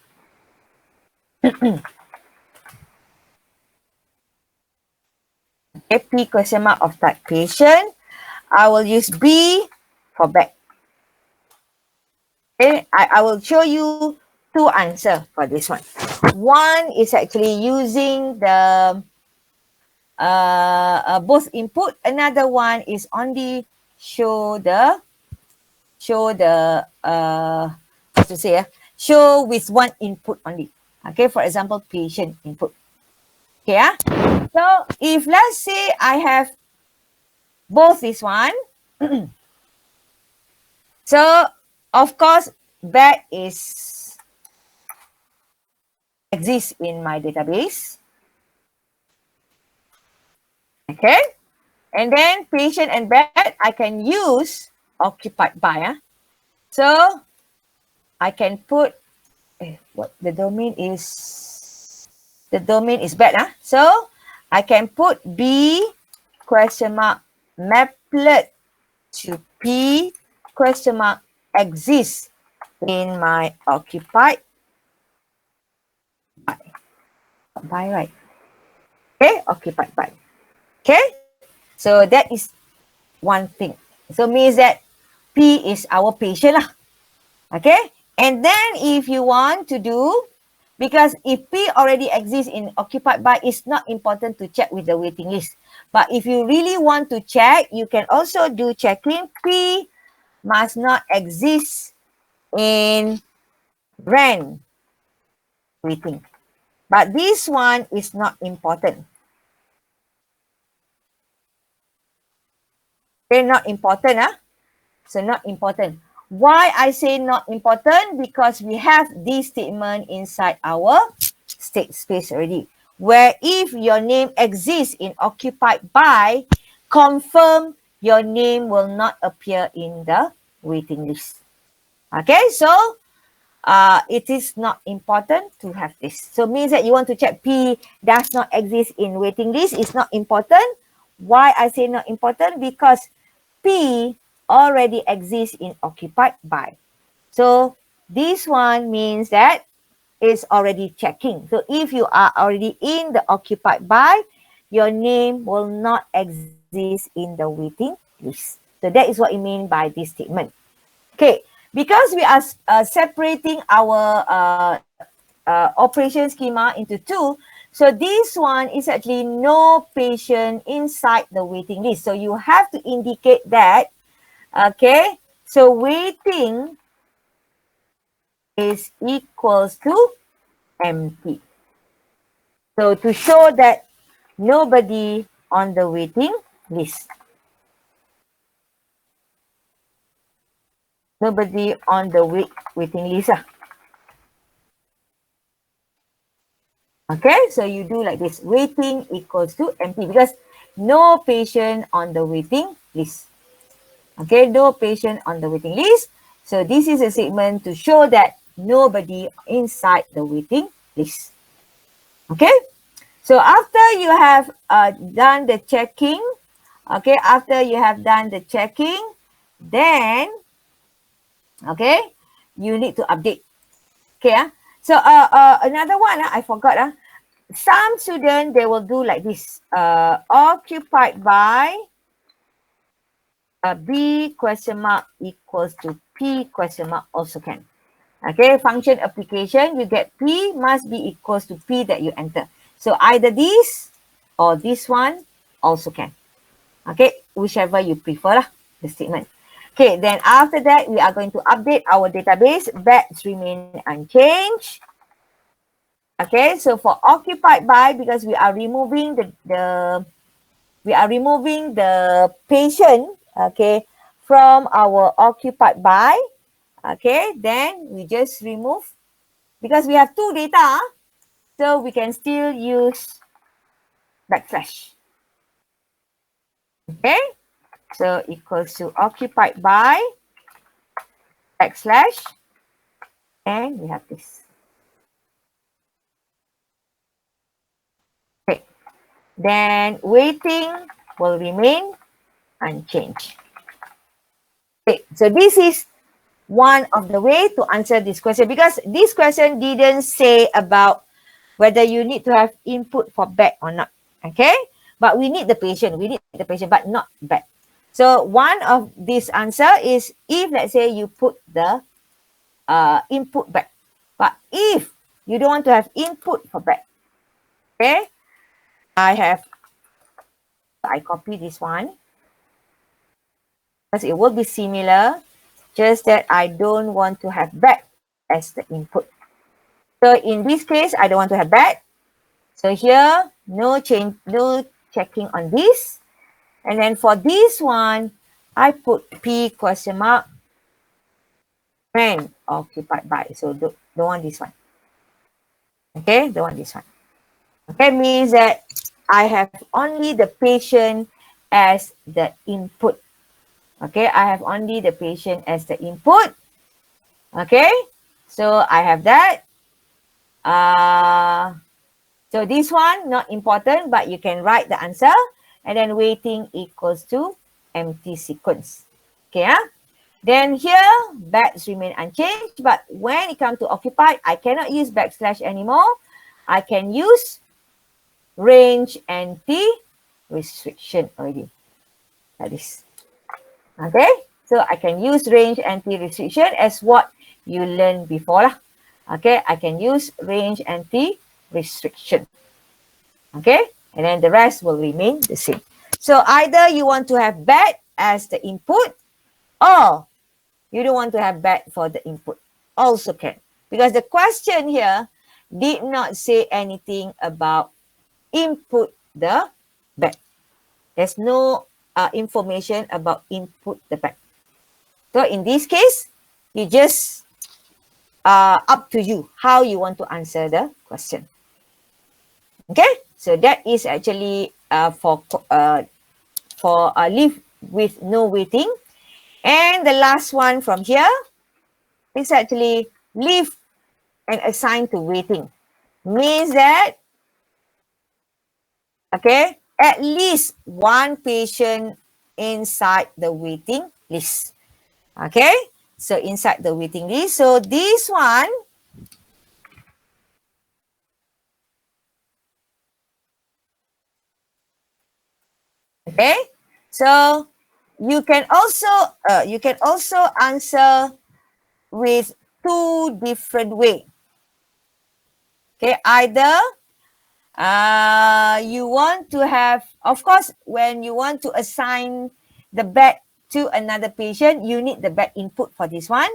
A: Okay, P question mark of type patient. I will use B for bed. Okay, I will show you two answers for this one. One is actually using the both input. Another one is only show with one input only. Okay, for example, patient input. Okay, so if let's say I have both this one, so of course bed exists in my database. Okay, and then patient and bed I can use occupied by. So I can put what the domain is. The domain is bed. So I can put B question mark maplet to P question mark exists in my occupied by, right? Okay, occupied by. Okay, so that is one thing. So means that P is our patient lah. Okay, and then if you want to do, because if P already exists in occupied by, it's not important to check with the waiting list. But if you really want to check, you can also do checking P must not exist in rent waiting. But this one is not important. Okay, not important. So not important. Why I say not important? Because we have this statement inside our state space already. Where if your name exists in occupied by, confirm your name will not appear in the waiting list. Okay, so it is not important to have this. So means that you want to check P does not exist in waiting list. It's not important. Why I say not important? Because P already exists in occupied by. So this one means that it's already checking. So if you are already in the occupied by, your name will not exist in the waiting list. So that is what it means by this statement. Okay, because we are separating our operation schema into two, so this one is actually no patient inside the waiting list. So you have to indicate that, okay, so waiting is equals to empty. So to show that nobody on the waiting list. Nobody on the waiting list. Okay, so you do like this. Waiting equals to empty because no patient on the waiting list. Okay, no patient on the waiting list. So this is a statement to show that nobody inside the waiting list. Okay, so after you have done the checking, okay, after you have done the checking, then, okay, you need to update. Okay, so another one, I forgot. Some students, they will do like this. Occupied by B question mark equals to P question mark also can. Okay, function application, you get P must be equals to P that you enter. So either this or this one also can. Okay, whichever you prefer lah, the statement. Okay, then after that, we are going to update our database. Beds remain unchanged. Okay, so for occupied by, because we are removing the patient, okay, from our occupied by. Okay, then we just remove, because we have two data, so we can still use backslash. Okay, so equals to occupied by backslash, and we have this. Okay, then waiting will remain unchanged. Okay, so this is one of the way to answer this question, because this question didn't say about whether you need to have input for bed or not. Okay, but we need the patient, but not bed. So one of this answer is if, let's say, you put the input bed, but if you don't want to have input for bed, okay, I copy this one because it will be similar, just that I don't want to have bed as the input. So in this case, I don't want to have bed. So here, no change, no checking on this. And then for this one, I put P question mark when occupied by. So don't want this one. Okay, don't want this one. Okay, means that I have only the patient as the input. Okay, I have only the patient as the input. Okay, so I have that. So this one, not important, but you can write the answer. And then waiting equals to empty sequence. Okay, then here, beds remain unchanged. But when it comes to occupied, I cannot use backslash anymore. I can use range anti-restriction already. Like this. Okay, so I can use range anti-restriction as what you learned before lah. Okay, I can use range anti-restriction. Okay, and then the rest will remain the same. So either you want to have bed as the input, or you don't want to have bed for the input. Also can. Because the question here did not say anything about input the bed. There's no information about input the bed. So in this case, you just up to you how you want to answer the question. Okay, so that is actually for leave with no waiting. And the last one from here is actually leave and assign to waiting. Means that, okay, at least one patient inside the waiting list. Okay, so inside the waiting list. So this one, okay, so you can also answer with two different ways. Okay, either you want to have, of course, when you want to assign the bed to another patient, you need the bed input for this one.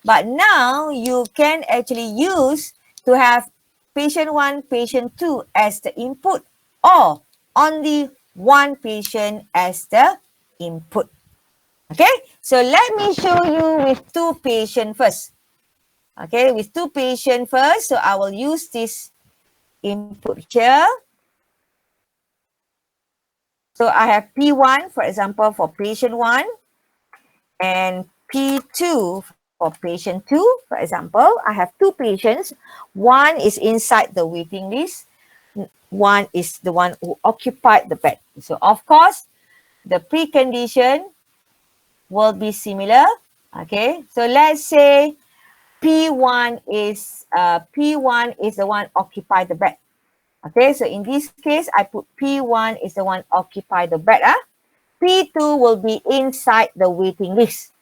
A: But now you can actually use to have patient 1, patient 2 as the input, or only one patient as the input. Okay, so let me show you with two patients first. Okay, with two patients first, so I will use this input here. So I have P1, for example, for patient 1, and P2 for patient 2, for example. I have two patients. One is inside the waiting list. One is the one who occupied the bed. So, of course, the precondition will be similar. Okay, so let's say P1 is the one occupy the bed. Okay, so in this case, I put P1 is the one occupy the bed. P2 will be inside the waiting list.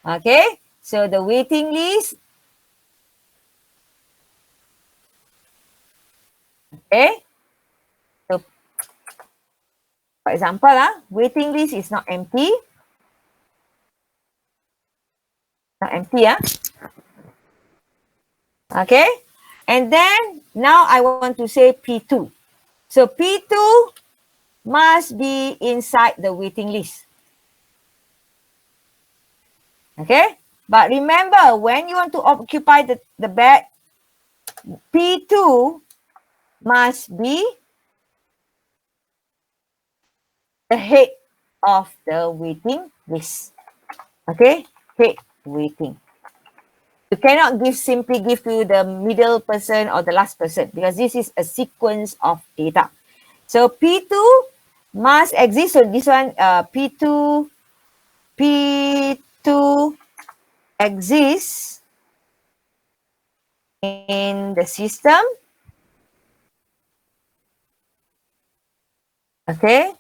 A: Okay, so the waiting list, okay, so for example, waiting list is not empty. Not empty, okay. And then now I want to say P2. So P2 must be inside the waiting list. Okay, but remember, when you want to occupy the bed, P2 must be the head of the waiting list. Okay, head waiting. You cannot simply give to the middle person or the last person, because this is a sequence of data. So P2 must exist. So this one, P2 exists in the system. Okay,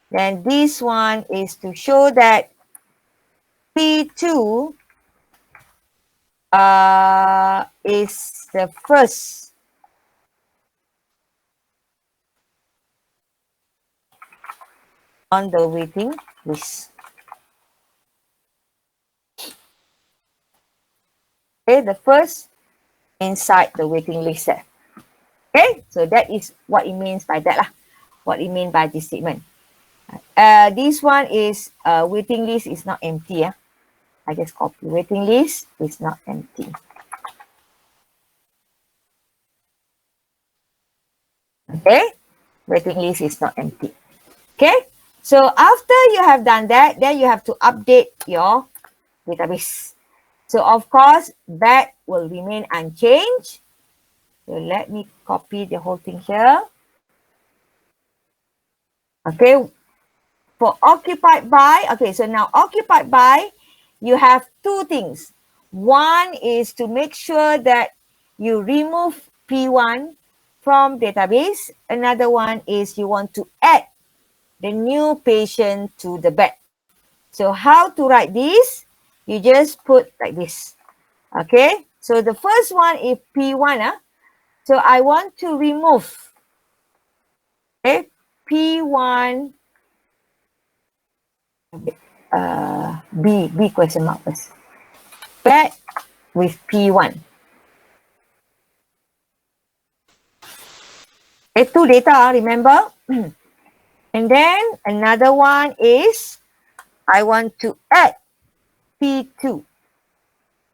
A: then this one is to show that P2 is the first on the waiting list. Okay, the first inside the waiting list set. Okay, so that is what it means by that lah. What it means by this statement. This one is waiting list is not empty. I just copy waiting list is not empty. Okay, waiting list is not empty. Okay, so after you have done that, then you have to update your database. So of course, that will remain unchanged. So let me copy the whole thing here. Okay, for occupied by, okay, so now occupied by, you have two things. One is to make sure that you remove P1 from database. Another one is you want to add the new patient to the bed. So how to write this? You just put like this. Okay, so the first one is P1. So I want to remove, okay, P1 B question mark first. Bed with P1. Okay, two data, remember? And then another one is I want to add P2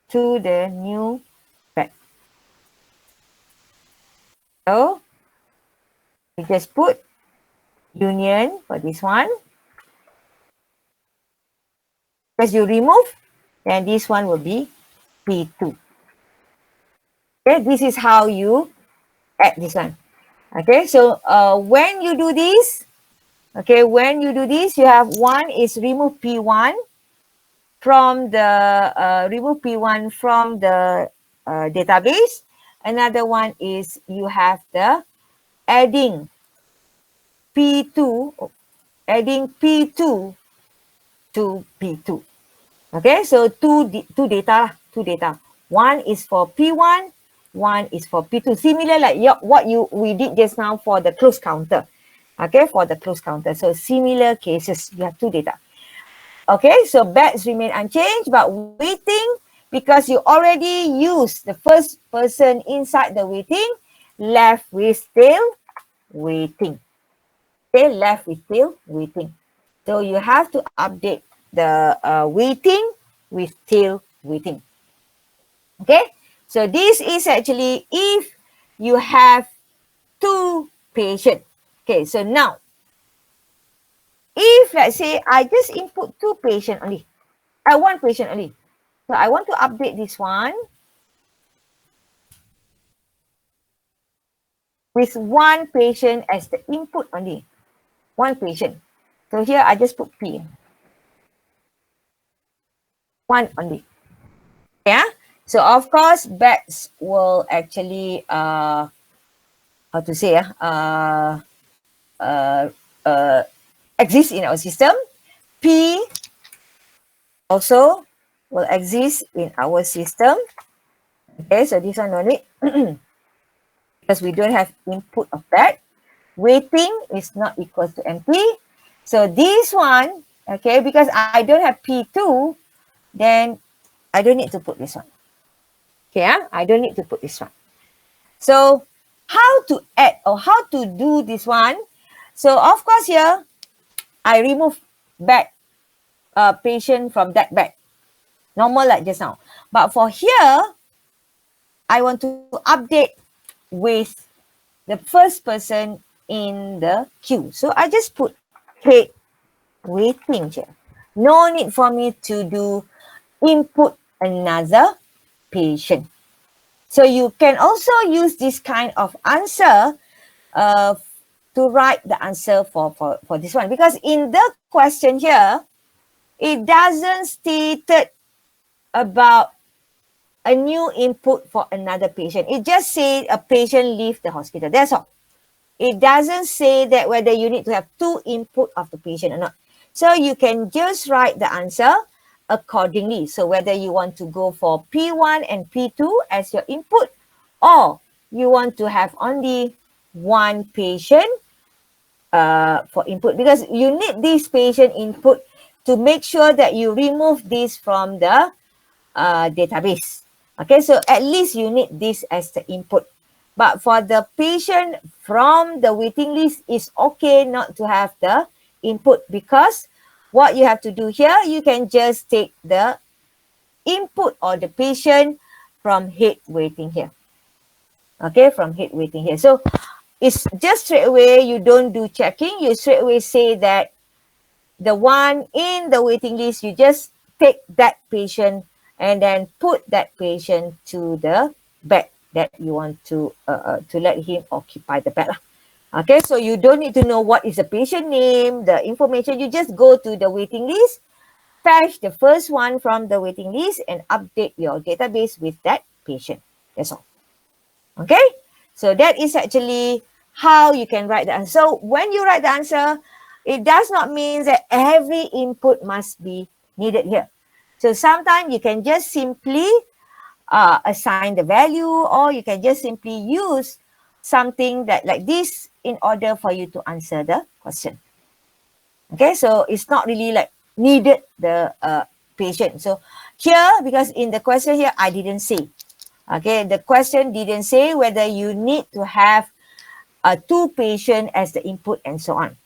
A: to the new bed. So we just put union for this one. As you remove, then this one will be P2. Okay, this is how you add this one. Okay, so when you do this, okay, when you do this, you have one is remove P1 from the database. Another one is you have the adding P2 to P2. Okay, so two data. One is for P1, one is for P2. Similar like what we did just now for the close counter. Okay, for the close counter. So similar cases, you have two data. Okay, so beds remain unchanged, but waiting, because you already used the first person inside the waiting, left with still waiting. Okay, left with still waiting. So you have to update the waiting with still waiting. Okay, so this is actually if you have two patients. Okay, so now, if let's say I just input two patients only, one patient only. So I want to update this one with one patient as the input only. One patient. So here I just put P. One only. Yeah. So of course, beds will actually how to say exist in our system. P also will exist in our system. Okay, so this one no need because we don't have input of that. Waiting is not equal to empty. So this one, okay, because I don't have P2, then I don't need to put this one. Okay, I don't need to put this one. So how to add or how to do this one? So of course here, I remove back patient from that bag. Normal like just now. But for here, I want to update with the first person in the queue. So I just put head waiting here. No need for me to do input another patient. So you can also use this kind of answer to write the answer for this one. Because in the question here, it doesn't state about a new input for another patient. It just says a patient leave the hospital. That's all. It doesn't say that whether you need to have two input of the patient or not. So you can just write the answer accordingly. So whether you want to go for P1 and P2 as your input, or you want to have only one patient for input, because you need this patient input to make sure that you remove this from the database. Okay, so at least you need this as the input. But for the patient from the waiting list, it's okay not to have the input, because what you have to do here, you can just take the input or the patient from head waiting here. Okay, from head waiting here. So it's just straight away, you don't do checking. You straight away say that the one in the waiting list, you just take that patient and then put that patient to the bed that you want to let him occupy the bed. Okay, so you don't need to know what is the patient name, the information. You just go to the waiting list, fetch the first one from the waiting list, and update your database with that patient. That's all. Okay, so that is actually how you can write the answer. So when you write the answer, it does not mean that every input must be needed here. So sometimes you can just simply assign the value, or you can just simply use something that like this in order for you to answer the question. Okay, so it's not really like needed the patient. So here, because in the question here, I didn't say. Okay, the question didn't say whether you need to have two patients as the input and so on.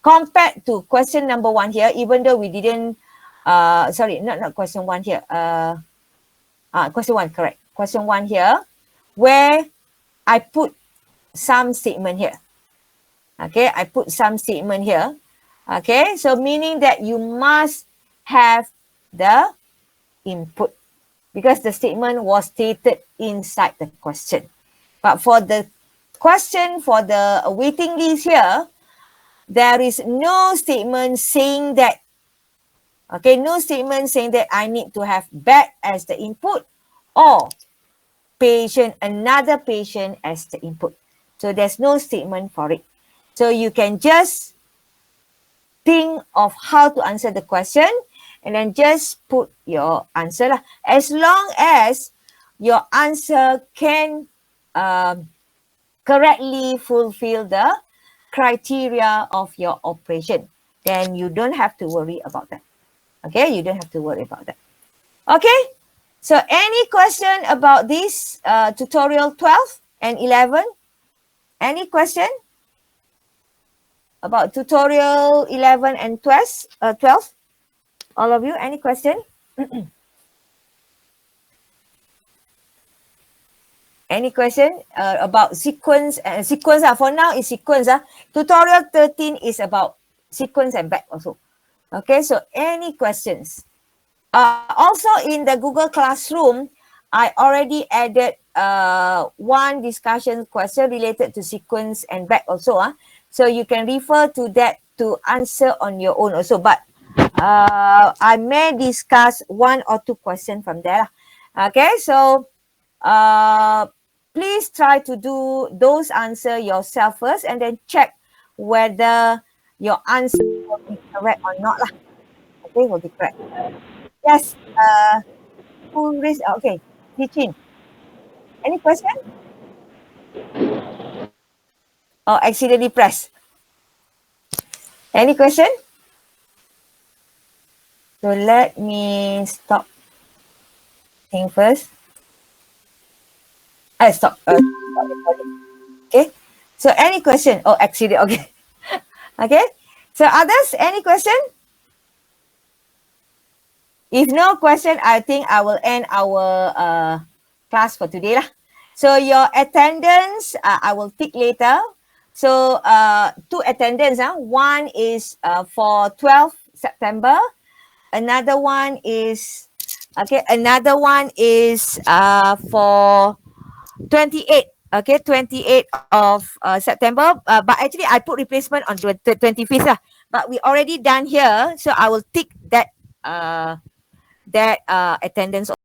A: Compared to question number 1 here, even though we didn't, sorry, not question 1 here. Question 1, correct. Question 1 here, where I put some statement here. Okay, I put some statement here. Okay, so meaning that you must have the input, because the statement was stated inside the question. But for the question for the waiting list here, there is no statement saying that. Okay, no statement saying that I need to have bed as the input or patient, another patient as the input. So there's no statement for it. So you can just think of how to answer the question and then just put your answer lah. As long as your answer can correctly fulfill the criteria of your operation, then you don't have to worry about that. Okay, you don't have to worry about that. Okay, so any question about this tutorial 12 and 11? Any question about tutorial 11 and 12? All of you, any question? Any question about sequence? Sequence for now is sequence. Tutorial 13 is about sequence and back also. Okay, so any questions? Also in the Google Classroom, I already added one discussion question related to sequence and back also. So you can refer to that to answer on your own also. But I may discuss one or two questions from there. Okay, so please try to do those answer yourself first and then check whether your answer will be correct or not. Okay, will be correct. Yes, who raised, okay, Teaching. Any question? Or accidentally press? Any question? So let me stop thing first. I stop. Stop recording. Okay. So any question? Oh, accident. Okay. Okay. So others, any question? If no question, I think I will end our class for today lah. So your attendance, I will tick later. So two attendance. One is for 12 September. Another one is for 28. Okay, 28 of September. But actually, I put replacement on 25th lah. But we already done here, so I will tick that attendance